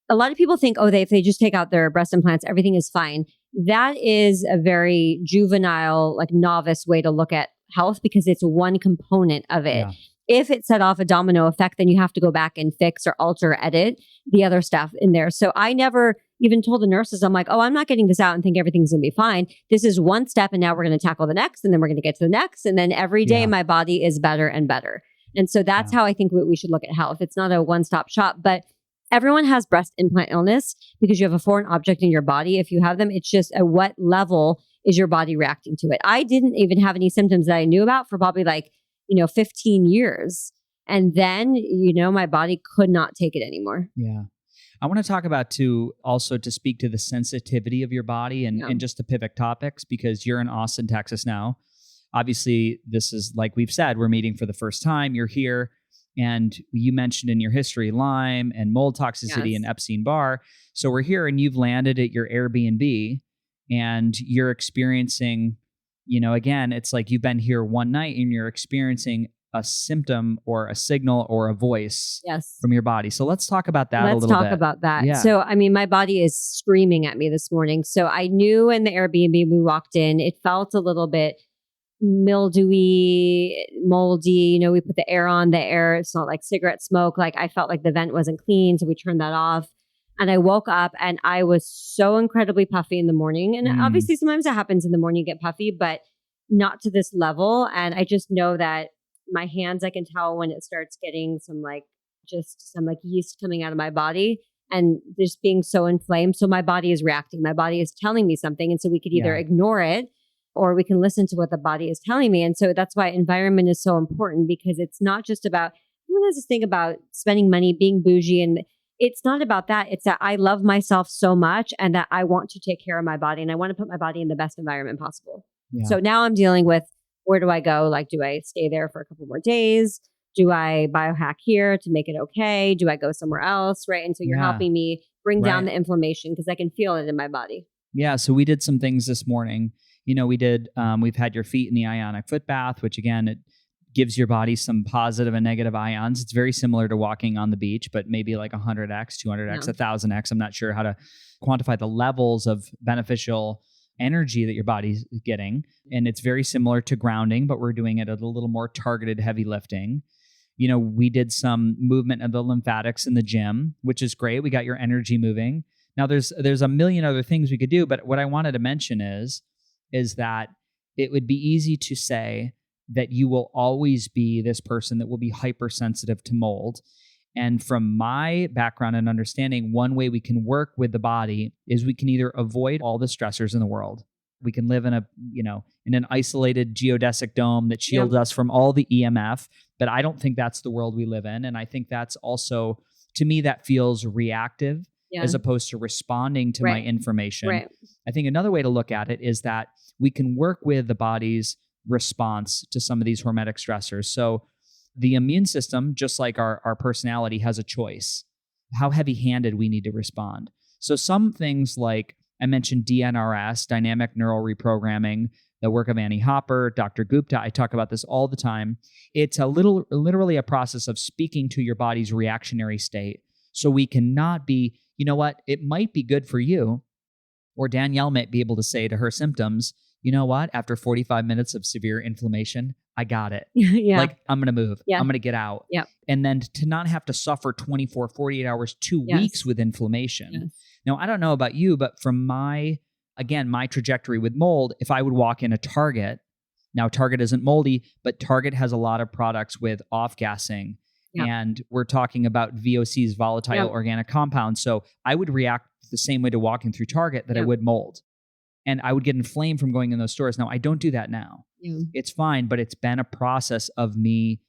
A lot of people think, if they just take out their breast implants, everything is fine. That is a very juvenile, like novice way to look at health because it's one component of it. Yeah. If it set off a domino effect, then you have to go back and fix or alter or edit the other stuff in there. So I never even told the nurses, I'm like, I'm not getting this out and think everything's going to be fine. This is one step and now we're going to tackle the next and then we're going to get to the next. And then every day my body is better and better. And so that's how I think we should look at health. It's not a one-stop shop, but everyone has breast implant illness because you have a foreign object in your body. If you have them, it's just at what level is your body reacting to it? I didn't even have any symptoms that I knew about for probably 15 years. And then, my body could not take it anymore. Yeah. I want to talk about to speak to the sensitivity of your body and just to pivot topics because you're in Austin, Texas now. Obviously, this is like we've said, we're meeting for the first time. You're here. And you mentioned in your history, Lyme and mold toxicity and Epstein-Barr. So we're here and you've landed at your Airbnb and you're experiencing, again, it's like you've been here one night and you're experiencing a symptom or a signal or a voice from your body. So let's talk about that a little bit. Let's talk about that. Yeah. So, my body is screaming at me this morning. So I knew in the Airbnb we walked in, it felt a little bit mildewy, moldy. We put the air on, the air, it's not like cigarette smoke. Like I felt like the vent wasn't clean. So we turned that off. And I woke up and I was so incredibly puffy in the morning. And obviously sometimes it happens in the morning, you get puffy, but not to this level. And I just know that my hands, I can tell when it starts getting some yeast coming out of my body and just being so inflamed. So my body is reacting. My body is telling me something. And so we could either ignore it or we can listen to what the body is telling me. And so that's why environment is so important because it's not just about, everyone has this thing about spending money, being bougie. And it's not about that. It's that I love myself so much and that I want to take care of my body and I want to put my body in the best environment possible. Yeah. So now I'm dealing with, where do I go? Like, do I stay there for a couple more days? Do I biohack here to make it okay? Do I go somewhere else? Right. And so you're helping me bring down the inflammation because I can feel it in my body. Yeah. So we did some things this morning. We've had your feet in the ionic foot bath, which again, it gives your body some positive and negative ions. It's very similar to walking on the beach, but maybe like 100x, 200x, 1000x. I'm not sure how to quantify the levels of beneficial energy that your body's getting. And it's very similar to grounding, but we're doing it at a little more targeted heavy lifting. We did some movement of the lymphatics in the gym, which is great. We got your energy moving. Now there's a million other things we could do, but what I wanted to mention is that it would be easy to say that you will always be this person that will be hypersensitive to mold. And from my background and understanding, one way we can work with the body is we can either avoid all the stressors in the world. We can live in in an isolated geodesic dome that shields us from all the EMF, but I don't think that's the world we live in. And I think that's also, to me, that feels reactive as opposed to responding to my information. Right. I think another way to look at it is that we can work with the body's response to some of these hormetic stressors. So the immune system, just like our personality, has a choice, how heavy-handed we need to respond. So some things like I mentioned DNRS, dynamic neural reprogramming, the work of Annie Hopper, Dr. Gupta, I talk about this all the time. It's literally a process of speaking to your body's reactionary state. So we cannot be, it might be good for you, or Danielle might be able to say to her symptoms, after 45 minutes of severe inflammation, I got it. Like, I'm going to move. I'm going to get out. And then to not have to suffer 24, 48 hours, 2 weeks with inflammation. Now, I don't know about you, but from my trajectory with mold, if I would walk in a Target, now Target isn't moldy, but Target has a lot of products with off-gassing and we're talking about VOCs, volatile organic compounds. So I would react the same way to walking through Target that I would mold. And I would get inflamed from going in those stores. Now, I don't do that now. It's fine, but it's been a process of me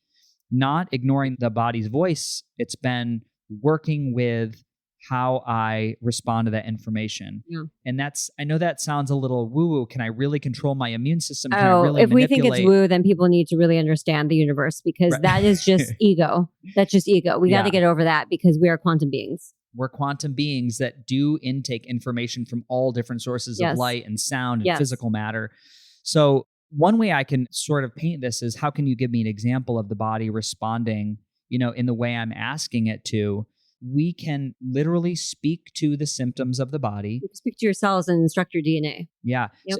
not ignoring the body's voice. It's been working with how I respond to that information. And I know that sounds a little woo-woo. Can I really control my immune system? Can I really if we think it's woo, then people need to really understand the universe, because that is just ego. That's just ego. We got to get over that, because we are quantum beings. We're quantum beings that do intake information from all different sources of light and sound and physical matter. So one way I can sort of paint this is, how can you give me an example of the body responding, in the way I'm asking it to? We can literally speak to the symptoms of the body. You can speak to your cells and instruct your DNA.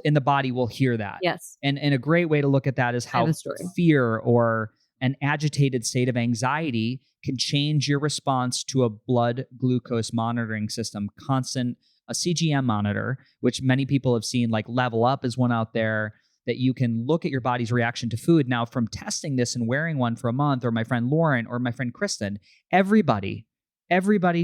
And the body will hear that. And a great way to look at that is how fear or an agitated state of anxiety can change your response to a blood glucose monitoring system, a CGM monitor, which many people have seen, like Level Up is one out there that you can look at your body's reaction to food. Now, from testing this and wearing one for a month, or my friend Lauren or my friend Kristen, everybody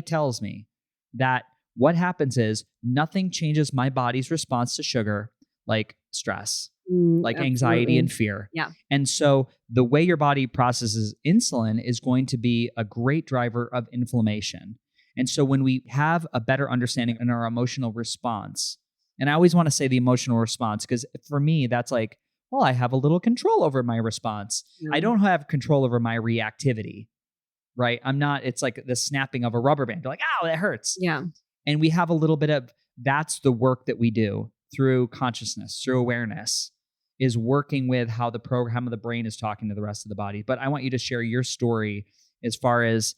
tells me that what happens is nothing changes my body's response to sugar like stress, like anxiety and fear. And so the way your body processes insulin is going to be a great driver of inflammation. And so when we have a better understanding in our emotional response, and I always want to say the emotional response, because for me, that's like, well, I have a little control over my response. I don't have control over my reactivity, right? It's like the snapping of a rubber band. You're like, oh, that hurts. And we have a little bit of, that's the work that we do through consciousness, through awareness, is working with how the program of the brain is talking to the rest of the body. But I want you to share your story as far as,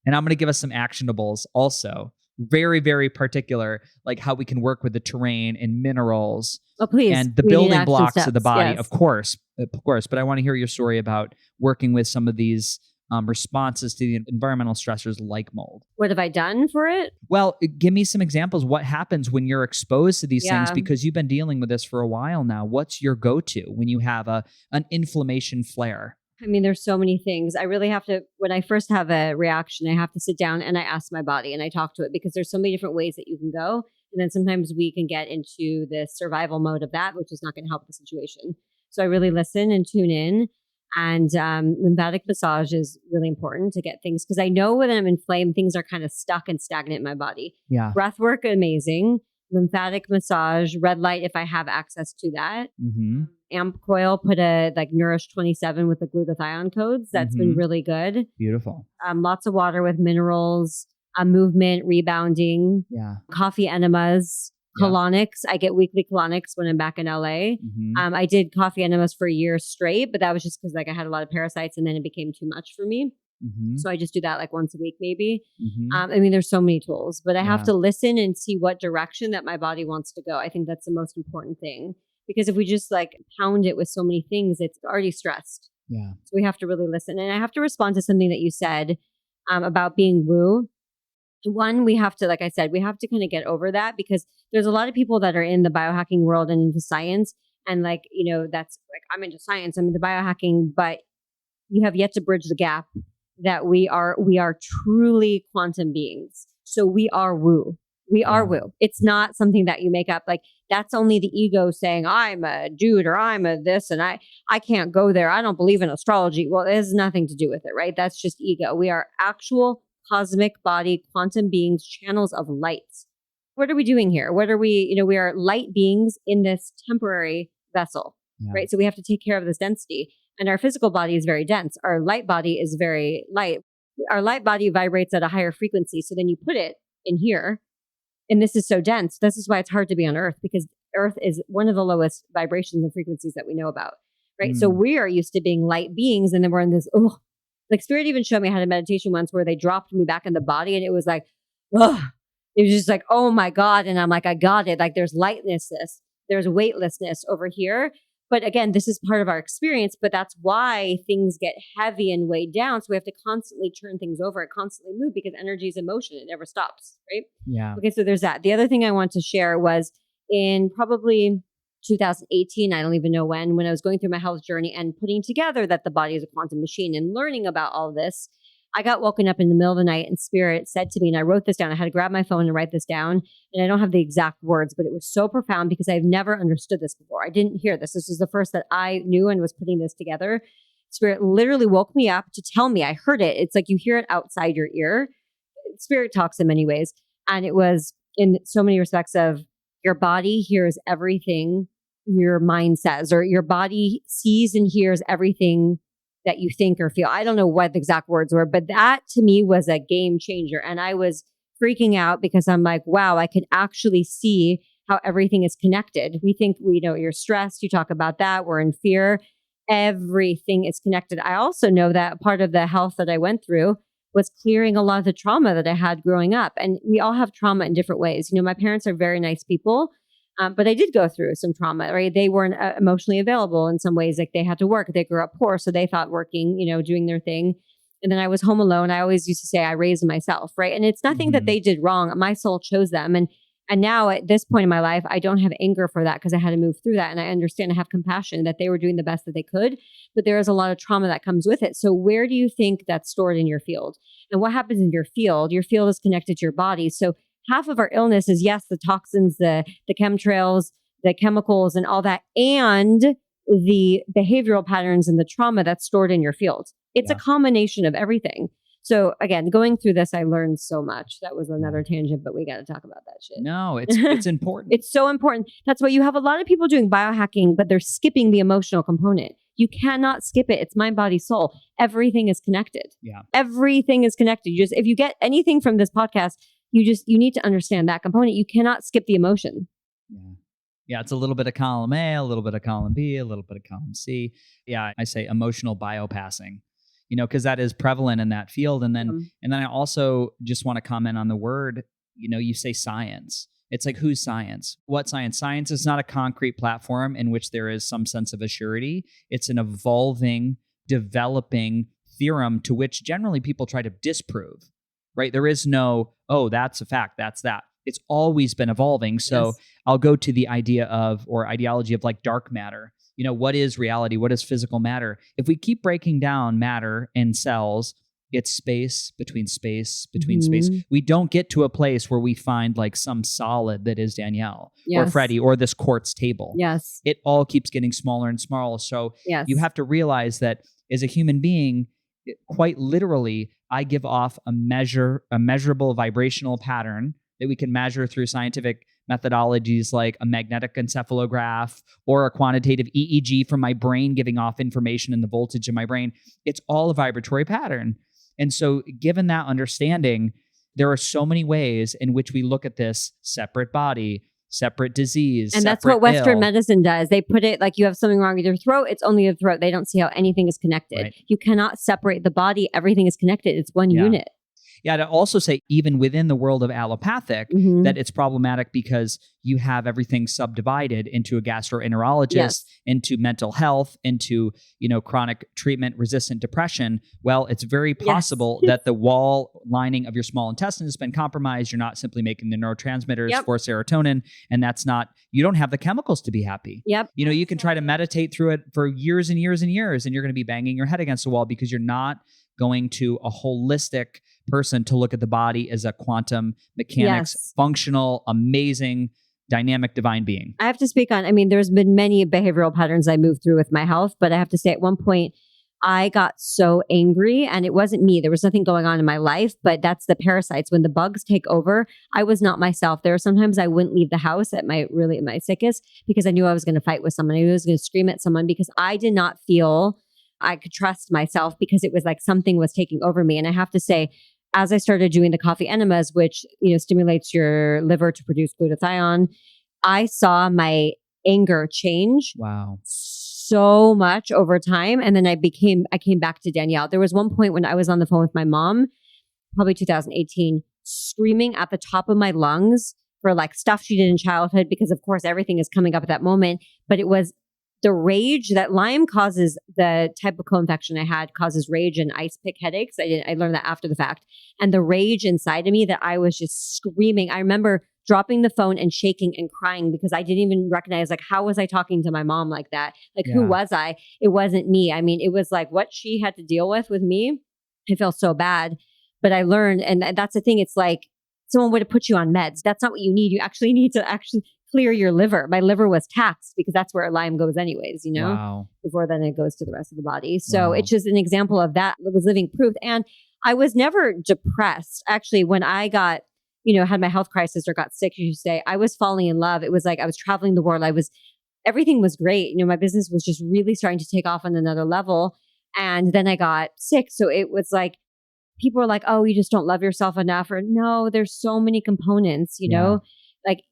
and I'm going to give us some actionables also, very, very particular, like how we can work with the terrain and minerals and the building blocks of the body, of course. But I want to hear your story about working with some of these responses to the environmental stressors like mold. What have I done for it? Well, give me some examples. What happens when you're exposed to these things? Because you've been dealing with this for a while now. What's your go-to when you have an inflammation flare? I mean, there's so many things. I really have to, when I first have a reaction, I have to sit down and I ask my body and I talk to it, because there's so many different ways that you can go. And then sometimes we can get into the survival mode of that, which is not going to help the situation. So I really listen and tune in. And lymphatic massage is really important to get things, because I know when I'm inflamed, things are kind of stuck and stagnant in my body. Breath work, amazing. Lymphatic massage, red light if I have access to that. AmpCoil, put a Nourish 27 with the glutathione codes. That's been really good. Beautiful. Lots of water with minerals, movement, rebounding. Coffee enemas. Colonics. I get weekly colonics when I'm back in LA. I did coffee enemas for a year straight, but that was just because I had a lot of parasites and then it became too much for me. So I just do that once a week, maybe. I mean, there's so many tools, but I have to listen and see what direction that my body wants to go. I think that's the most important thing, because if we just pound it with so many things, it's already stressed. So we have to really listen. And I have to respond to something that you said about being woo. One, we have to, like I said, we have to kind of get over that, because there's a lot of people that are in the biohacking world and into science. And that's I'm into science, I'm into biohacking, but you have yet to bridge the gap that we are truly quantum beings. So we are woo. We are woo. It's not something that you make up. That's only the ego saying, I'm a dude, or I'm a this, and I can't go there. I don't believe in astrology. Well, it has nothing to do with it, right? That's just ego. We are actual cosmic body, quantum beings, channels of light. What are we doing here? What are we, we are light beings in this temporary vessel, right? So we have to take care of this density. And our physical body is very dense. Our light body is very light. Our light body vibrates at a higher frequency. So then you put it in here, and this is so dense. This is why it's hard to be on Earth, because Earth is one of the lowest vibrations and frequencies that we know about, right? So we are used to being light beings, and then we're in this, Spirit even showed me, I had a meditation once where they dropped me back in the body, and it was it was just oh my God. And I'm like, I got it. There's lightnessness, there's weightlessness over here. But again, this is part of our experience, but that's why things get heavy and weighed down. So we have to constantly turn things over and constantly move, because energy is emotion. It never stops, right? Okay, so there's that. The other thing I want to share was in probably 2018, I don't even know when I was going through my health journey and putting together that the body is a quantum machine and learning about all this, I got woken up in the middle of the night and spirit said to me, and I wrote this down. I had to grab my phone and write this down. And I don't have the exact words, but it was so profound because I've never understood this before. I didn't hear this. This was the first that I knew and was putting this together. Spirit literally woke me up to tell me. I heard it. It's like you hear it outside your ear. Spirit talks in many ways. And it was in so many respects of your body hears everything your mind says, or your body sees and hears everything that you think or feel. I don't know what the exact words were, but that to me was a game changer. And I was freaking out because I'm like, wow, I could actually see how everything is connected. We think we know you're stressed. You talk about that. We're in fear. Everything is connected. I also know that part of the health that I went through was clearing a lot of the trauma that I had growing up. And we all have trauma in different ways. My parents are very nice people. But I did go through some trauma, right? They weren't emotionally available in some ways. Like they had to work. They grew up poor. So they thought working, doing their thing. And then I was home alone. I always used to say I raised myself, right? And it's nothing that they did wrong. My soul chose them. And now at this point in my life, I don't have anger for that because I had to move through that. And I understand, I have compassion that they were doing the best that they could. But there is a lot of trauma that comes with it. So where do you think that's stored in your field? And what happens in your field? Your field is connected to your body. So half of our illness is, yes, the toxins, the chemtrails, the chemicals and all that, and the behavioral patterns and the trauma that's stored in your field. It's a combination of everything. So again, going through this, I learned so much. That was another tangent, but we got to talk about that shit. No, it's important. It's so important. That's why you have a lot of people doing biohacking, but they're skipping the emotional component. You cannot skip it. It's mind, body, soul. Everything is connected. Yeah. Everything is connected. If you get anything from this podcast, you need to understand that component. You cannot skip the emotion. Yeah. Yeah. It's a little bit of column A, a little bit of column B, a little bit of column C. Yeah. I say emotional biopassing, because that is prevalent in that field. And then I also just want to comment on the word, you say science. It's like, whose science? What science? Science is not a concrete platform in which there is some sense of a surety. It's an evolving, developing theorem to which generally people try to disprove. Right? There is no, oh, that's a fact. That's that. It's always been evolving. So I'll go to the idea of, or ideology of like dark matter. What is reality? What is physical matter? If we keep breaking down matter in cells, it's space between space between space. We don't get to a place where we find like some solid that is Danielle or Freddie or this quartz table. Yes. It all keeps getting smaller and smaller. So you have to realize that as a human being, quite literally, I give off a measurable vibrational pattern that we can measure through scientific methodologies like a magnetic encephalograph or a quantitative EEG from my brain giving off information in the voltage in my brain. It's all a vibratory pattern. And so given that understanding, there are so many ways in which we look at this separate body, separate disease. And that's what Western medicine does. They put it like you have something wrong with your throat. It's only the throat. They don't see how anything is connected. Right. You cannot separate the body. Everything is connected. It's one unit. Yeah, to also say, even within the world of allopathic, that it's problematic because you have everything subdivided into a gastroenterologist, into mental health, into, chronic treatment-resistant depression. Well, it's very possible that the wall lining of your small intestine has been compromised. You're not simply making the neurotransmitters for serotonin, and you don't have the chemicals to be happy. You can try to meditate through it for years and years and years, and you're going to be banging your head against the wall because you're not going to a holistic person to look at the body as a quantum mechanics, functional, amazing, dynamic, divine being. I have to speak on, there's been many behavioral patterns I moved through with my health, but I have to say at one point, I got so angry and it wasn't me. There was nothing going on in my life, but that's the parasites. When the bugs take over, I was not myself. There were sometimes I wouldn't leave the house at my sickest because I knew I was going to fight with someone. I knew I was going to scream at someone because I did not feel I could trust myself because it was like something was taking over me. And I have to say, as I started doing the coffee enemas, which, stimulates your liver to produce glutathione, I saw my anger change. Wow. So much over time. And then I came back to Danielle. There was one point when I was on the phone with my mom, probably 2018, screaming at the top of my lungs for like stuff she did in childhood, because of course everything is coming up at that moment. But it was the rage that Lyme causes. The type of co-infection I had causes rage and ice pick headaches. I learned that after the fact. And the rage inside of me that I was just screaming. I remember dropping the phone and shaking and crying because I didn't even recognize, like, how was I talking to my mom like that? Like, who was I? It wasn't me. It was like what she had to deal with me I felt so bad. But I learned, and that's the thing. It's like someone would have put you on meds. That's not what you need. You actually need to clear your liver. My liver was taxed because that's where Lyme goes anyways, Wow. before then it goes to the rest of the body. So Wow. it's just an example of that. It was living proof. And I was never depressed. Actually, when I got, had my health crisis or got sick, you should say, I was falling in love. It was like I was traveling the world. Everything was great. My business was just really starting to take off on another level. And then I got sick. So it was like, people were like, oh, you just don't love yourself enough. Or no, there's so many components, like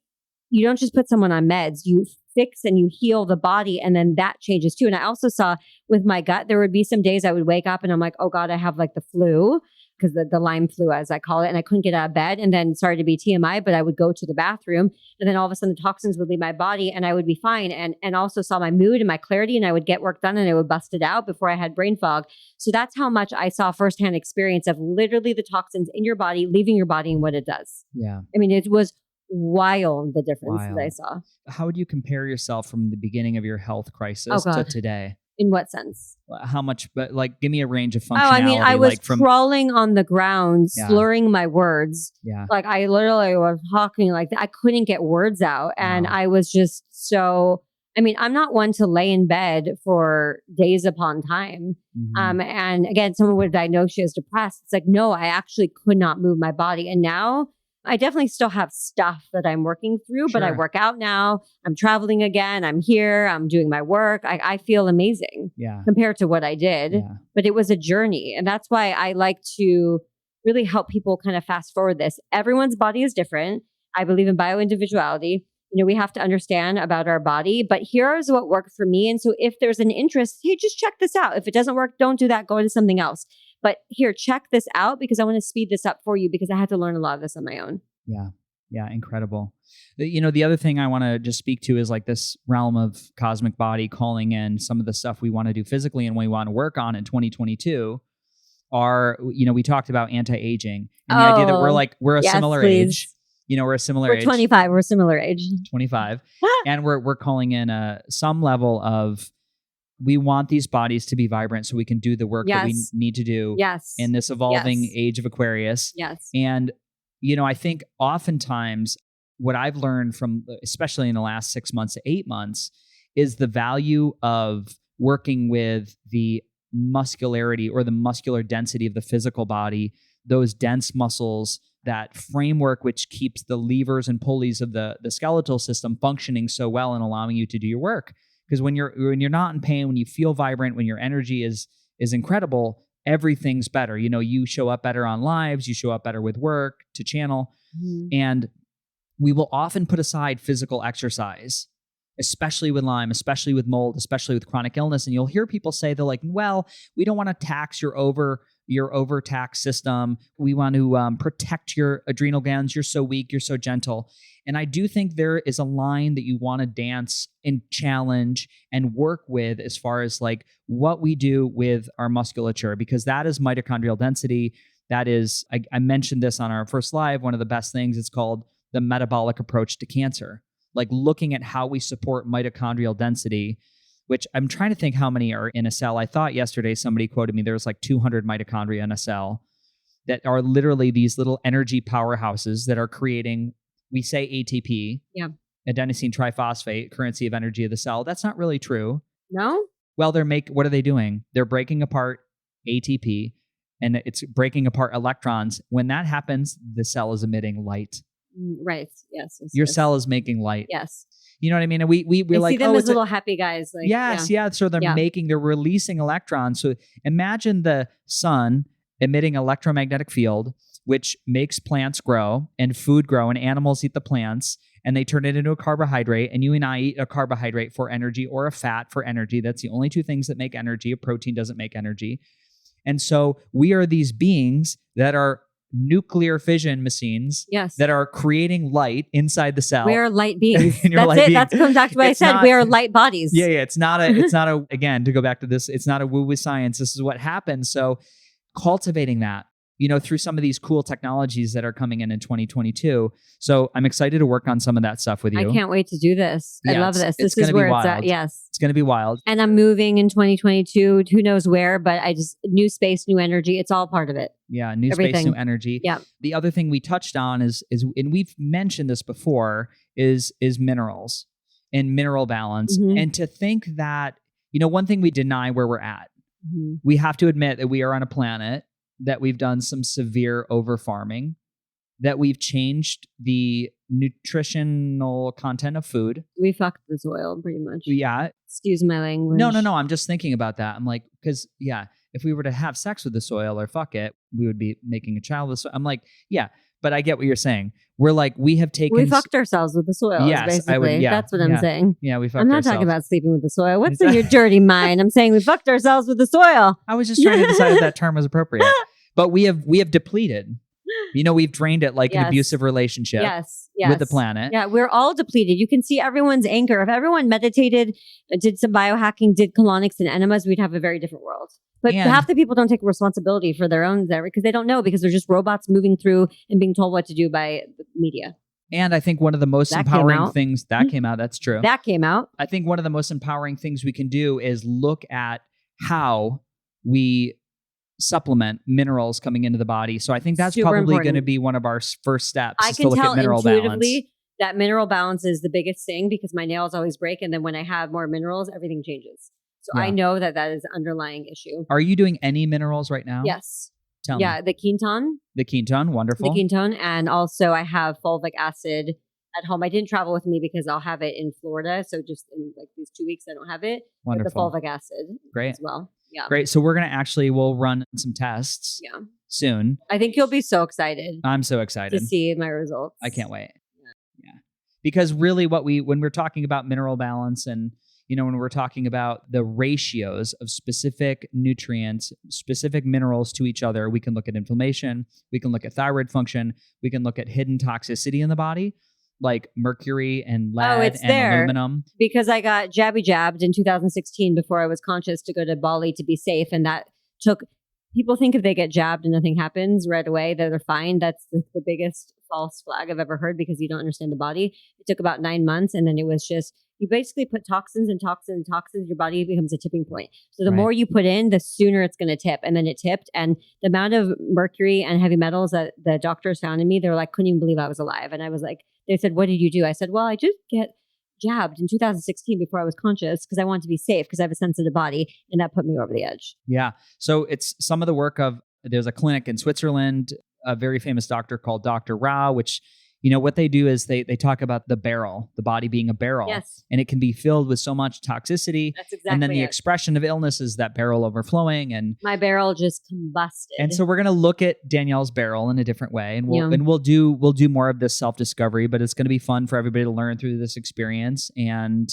you don't just put someone on meds, you fix and you heal the body, and then that changes too. And I also saw with my gut, there would be some days I would wake up and I'm like, oh God, I have like the flu, because the Lyme flu, as I call it, and I couldn't get out of bed. And then, sorry to be TMI, but I would go to the bathroom, and then all of a sudden the toxins would leave my body and I would be fine. And also saw my mood and my clarity, and I would get work done and I would bust it out before I had brain fog. So that's how much I saw firsthand experience of literally the toxins in your body, leaving your body, and what it does. Yeah. I mean, it was wild, the difference that I saw. How would you compare yourself from the beginning of your health crisis to today? In what sense? How much, but like, give me a range of functionality. Oh, I mean, I was crawling on the ground, slurring my words. Yeah. Like I literally was talking like that. I couldn't get words out. And I was just I'm not one to lay in bed for days upon time. Mm-hmm. And again, someone would diagnose you as depressed. It's like, no, I actually could not move my body. And now I definitely still have stuff that I'm working through, but I work out now. I'm traveling again. I'm here. I'm doing my work. I feel amazing compared to what I did, but it was a journey. And that's why I like to really help people kind of fast forward this. Everyone's body is different. I believe in bioindividuality. We have to understand about our body, but here's what worked for me. And so if there's an interest, hey, just check this out. If it doesn't work, don't do that. Go to something else. But here, check this out, because I want to speed this up for you, because I had to learn a lot of this on my own. Yeah. Yeah. Incredible. The other thing I want to just speak to is like this realm of cosmic body calling in some of the stuff we want to do physically and we want to work on in 2022 are, we talked about anti-aging and the idea that we're a similar age. We're a similar age. 25. We're similar age. 25. And we're calling in some level of, we want these bodies to be vibrant so we can do the work that we need to do in this evolving age of Aquarius. Yes. And, I think oftentimes what I've learned from, especially in the last 6 months to 8 months, is the value of working with the muscularity or the muscular density of the physical body, those dense muscles, that framework which keeps the levers and pulleys of the skeletal system functioning so well and allowing you to do your work. Because when you're not in pain, when you feel vibrant, when your energy is incredible, everything's better. You show up better on lives, you show up better with work to channel. Mm-hmm. And we will often put aside physical exercise, especially with Lyme, especially with mold, especially with chronic illness. And you'll hear people say, they're like, well, we don't want to tax your overtaxed system. We want to protect your adrenal glands. You're so weak. You're so gentle. And I do think there is a line that you want to dance and challenge and work with as far as like what we do with our musculature, because that is mitochondrial density. That is, I mentioned this on our first live, one of the best things, it's called the metabolic approach to cancer. Like looking at how we support mitochondrial density, which I'm trying to think how many are in a cell. I thought yesterday somebody quoted me, there's like 200 mitochondria in a cell that are literally these little energy powerhouses that are creating, we say ATP, adenosine triphosphate, currency of energy of the cell. That's not really true. No? Well, what are they doing? They're breaking apart ATP and it's breaking apart electrons. When that happens, the cell is emitting light. Right. Yes. Your cell is making light. Yes. You know what I mean? And we're like, see them as little happy guys. Like, So they're releasing electrons. So imagine the sun emitting electromagnetic field, which makes plants grow and food grow, and animals eat the plants and they turn it into a carbohydrate. And you and I eat a carbohydrate for energy or a fat for energy. That's the only two things that make energy. A protein doesn't make energy. And so we are these beings that are nuclear fission machines that are creating light inside the cell. We are light beings. That's light being. That comes back to what I said. We are light bodies. Yeah. It's not again, to go back to this, it's not a woo-woo science. This is what happens. So cultivating that, through some of these cool technologies that are coming in 2022. So I'm excited to work on some of that stuff with you. I can't wait to do this. I love this. This is where it's at. Yes. It's going to be wild. And I'm moving in 2022. Who knows where, but new space, new energy. It's all part of it. Yeah. New space, new energy. Yeah. The other thing we touched on is, and we've mentioned this before, is minerals and mineral balance. Mm-hmm. And to think that, one thing we deny where we're at, mm-hmm. we have to admit that we are on a planet that we've done some severe over farming, that we've changed the nutritional content of food. We fucked the soil pretty much. Yeah. Excuse my language. No. I'm just thinking about that. I'm like, because if we were to have sex with the soil or fuck it, we would be making a child with soil. I'm like, yeah, but I get what you're saying. We're like, we fucked ourselves with the soil. Yes, basically. That's what I'm saying. Yeah, we fucked ourselves. I'm not talking about sleeping with the soil. What's in your dirty mind? I'm saying we fucked ourselves with the soil. I was just trying to decide if that term was appropriate. But we have depleted. We've drained it like an abusive relationship with the planet. Yeah, we're all depleted. You can see everyone's anchor. If everyone meditated, did some biohacking, did colonics and enemas, we'd have a very different world. But half the people don't take responsibility for their own there because they don't know, because they're just robots moving through and being told what to do by the media. And I think one of the most empowering things that came out, that's true. That came out. I think one of the most empowering things we can do is look at how we supplement minerals coming into the body. So I think that's probably going to be one of our first steps. I can tell intuitively that mineral balance is the biggest thing, because my nails always break. And then when I have more minerals, everything changes. So I know that is an underlying issue. Are you doing any minerals right now? Yes. Tell me. Yeah, the ketone. The ketone, wonderful. The ketone. And also I have fulvic acid at home. I didn't travel with me because I'll have it in Florida. So just in like these 2 weeks, I don't have it. Wonderful. But the fulvic acid as well. Yeah. Great. So we're going to we'll run some tests soon. I think you'll be so excited. I'm so excited to see my results. I can't wait. Yeah. Because really when we're talking about mineral balance and, when we're talking about the ratios of specific nutrients, specific minerals to each other, we can look at inflammation, we can look at thyroid function, we can look at hidden toxicity in the body, like mercury and lead and aluminum. Because I got jabbed in 2016 before I was conscious to go to Bali to be safe. And that took, people think if they get jabbed and nothing happens right away, that they're fine. That's the biggest false flag I've ever heard, because you don't understand the body. It took about 9 months. And then it was just, you basically put toxins, your body becomes a tipping point. So the more you put in, the sooner it's going to tip. And then it tipped. And the amount of mercury and heavy metals that the doctors found in me, they were like, couldn't even believe I was alive. And I was like, they said, what did you do? I said, well, I just get jabbed in 2016 before I was conscious, because I wanted to be safe, because I have a sensitive body. And that put me over the edge. Yeah. So it's some of the work of, there's a clinic in Switzerland, a very famous doctor called Dr. Rao, which, what they do is they talk about the barrel, the body being a barrel. Yes. And it can be filled with so much toxicity. That's exactly And then the expression of illness is that barrel overflowing. And my barrel just combusted. And so we're going to look at Danielle's barrel in a different way. And we'll do more of this self-discovery, but it's going to be fun for everybody to learn through this experience. And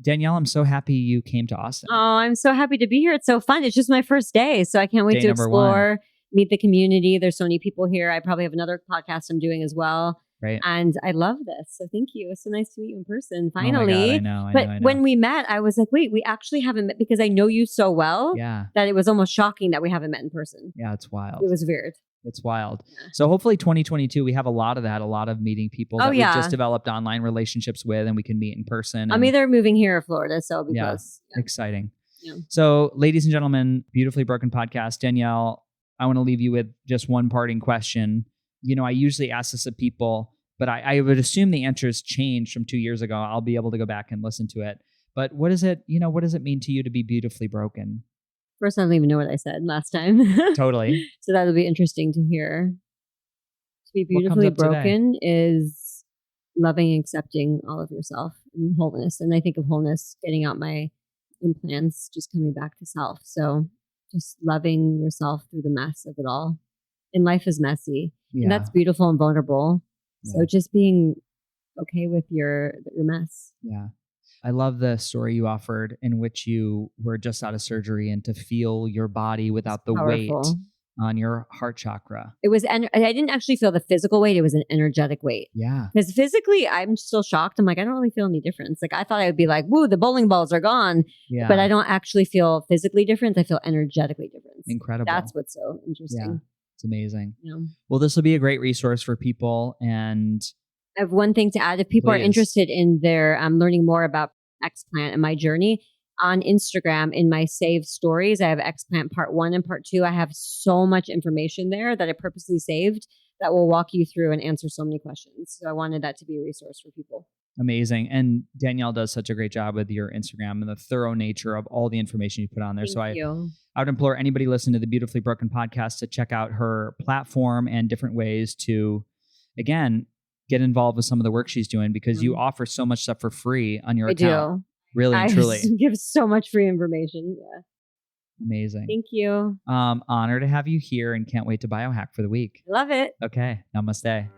Danielle, I'm so happy you came to Austin. Oh, I'm so happy to be here. It's so fun. It's just my first day. So I can't wait to explore, meet the community. There's so many people here. I probably have another podcast I'm doing as well. Right. And I love this. So thank you. It's so nice to meet you in person. Finally. Oh my God, I know. When we met, I was like, wait, we actually haven't met, because I know you so well that it was almost shocking that we haven't met in person. Yeah, it's wild. It was weird. It's wild. Yeah. So hopefully 2022, we have a lot of that, a lot of meeting people that we've just developed online relationships with, and we can meet in person. I'm either moving here or Florida, so it'll be close. Yeah. Exciting. Yeah. So ladies and gentlemen, Beautifully Broken Podcast, Danielle, I want to leave you with just one parting question. I usually ask this of people, but I would assume the answer has changed from 2 years ago. I'll be able to go back and listen to it. But what does it mean to you to be beautifully broken? First, I don't even know what I said last time. Totally. So that'll be interesting to hear. To be beautifully broken is loving and accepting all of yourself and wholeness. And I think of wholeness, getting out my implants, just coming back to self. So just loving yourself through the mess of it all. And life is messy. Yeah. And that's beautiful and vulnerable. Yeah. So just being okay with your mess. Yeah. I love the story you offered in which you were just out of surgery, and to feel your body without the weight on your heart chakra. It was, I didn't actually feel the physical weight. It was an energetic weight. Yeah. Because physically, I'm still shocked. I'm like, I don't really feel any difference. Like, I thought I would be like, woo, the bowling balls are gone. Yeah. But I don't actually feel physically different. I feel energetically different. Incredible. That's what's so interesting. Yeah. It's amazing. Yeah. Well, this will be a great resource for people. And I have one thing to add. If people are interested in their learning more about Explant and my journey, on Instagram, in my saved stories, I have Explant part 1 and part 2. I have so much information there that I purposely saved that will walk you through and answer so many questions. So I wanted that to be a resource for people. Amazing. And Danielle does such a great job with your Instagram and the thorough nature of all the information you put on there. Thank you. I would implore anybody listening to the Beautifully Broken podcast to check out her platform and different ways to, again, get involved with some of the work she's doing, because you offer so much stuff for free on your account. Do. Really and truly. I give so much free information. Yeah. Amazing. Thank you. Honor to have you here and can't wait to biohack for the week. Love it. Okay. Namaste.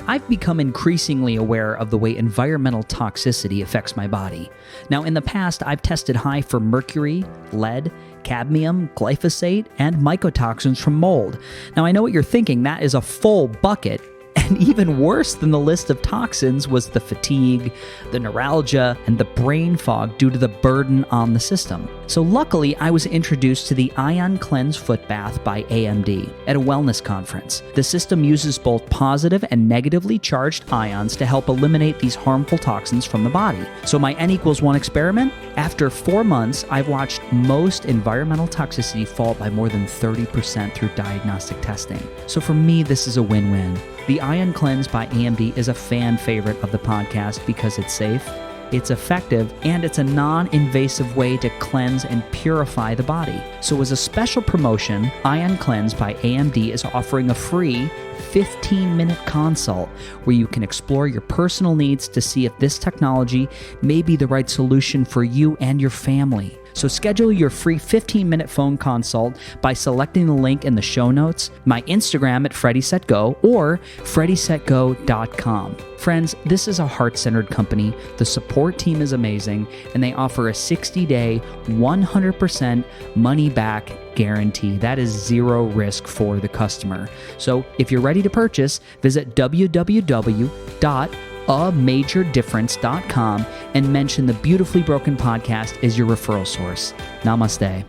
I've become increasingly aware of the way environmental toxicity affects my body. Now, in the past, I've tested high for mercury, lead, cadmium, glyphosate, and mycotoxins from mold. Now, I know what you're thinking. That is a full bucket. And even worse than the list of toxins was the fatigue, the neuralgia, and the brain fog due to the burden on the system. So luckily, I was introduced to the Ion Cleanse Foot Bath by AMD at a wellness conference. The system uses both positive and negatively charged ions to help eliminate these harmful toxins from the body. So my N=1 experiment? After 4 months, I've watched most environmental toxicity fall by more than 30% through diagnostic testing. So for me, this is a win-win. The Ion Cleanse by AMD is a fan favorite of the podcast because it's safe, it's effective, and it's a non-invasive way to cleanse and purify the body. So as a special promotion, Ion Cleanse by AMD is offering a free 15-minute consult where you can explore your personal needs to see if this technology may be the right solution for you and your family. So schedule your free 15-minute phone consult by selecting the link in the show notes, my Instagram at FreddieSetGo, or FreddieSetGo.com. Friends, this is a heart-centered company. The support team is amazing, and they offer a 60-day, 100% money-back guarantee. That is zero risk for the customer. So if you're ready to purchase, visit www.amajordifference.com and mention the Beautifully Broken podcast as your referral source. Namaste.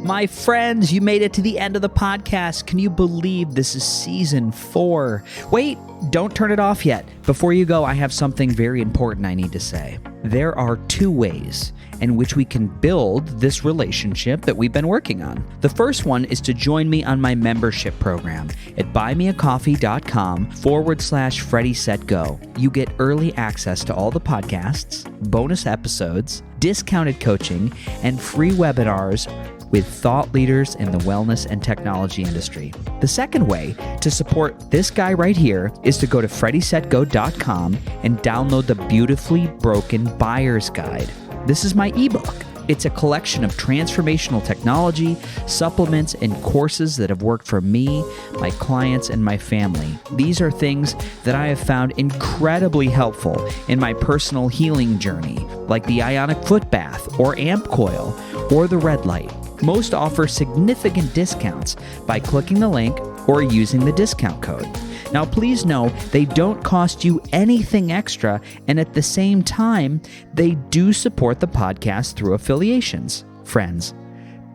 My friends, you made it to the end of the podcast. Can you believe this is season 4? Wait, don't turn it off yet. Before you go, I have something very important I need to say. There are 2 ways in which we can build this relationship that we've been working on. The first one is to join me on my membership program at buymeacoffee.com/FreddieSetGo. You get early access to all the podcasts, bonus episodes, discounted coaching, and free webinars with thought leaders in the wellness and technology industry. The second way to support this guy right here is to go to FreddieSetGo.com and download the Beautifully Broken Buyer's Guide. This is my ebook. It's a collection of transformational technology, supplements, and courses that have worked for me, my clients, and my family. These are things that I have found incredibly helpful in my personal healing journey, like the Ionic Foot Bath, or AmpCoil, or the Red Light. Most offer significant discounts by clicking the link or using the discount code. Now, please know they don't cost you anything extra, and at the same time, they do support the podcast through affiliations. Friends,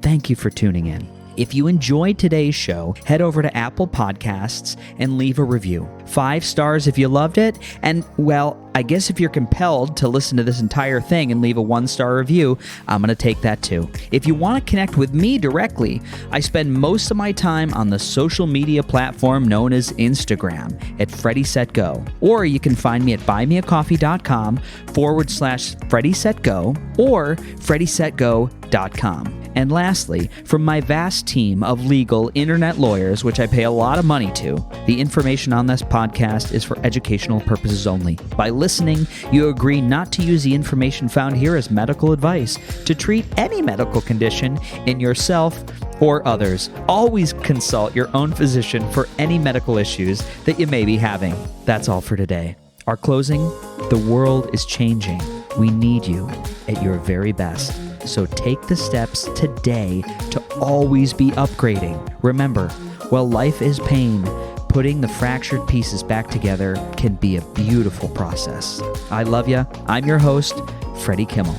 thank you for tuning in. If you enjoyed today's show, head over to Apple Podcasts and leave a review. 5 stars if you loved it, and, well, I guess if you're compelled to listen to this entire thing and leave a 1-star review, I'm going to take that too. If you want to connect with me directly, I spend most of my time on the social media platform known as Instagram at FreddieSetGo. Or you can find me at buymeacoffee.com/FreddieSetGo or FreddieSetGo.com. And lastly, from my vast team of legal internet lawyers, which I pay a lot of money to, the information on this podcast is for educational purposes only. By listening, you agree not to use the information found here as medical advice to treat any medical condition in yourself or others. Always consult your own physician for any medical issues that you may be having. That's all for today. Our closing: the world is changing. We need you at your very best. So take the steps today to always be upgrading. Remember, while life is pain, putting the fractured pieces back together can be a beautiful process. I love you. I'm your host, Freddie Kimmel.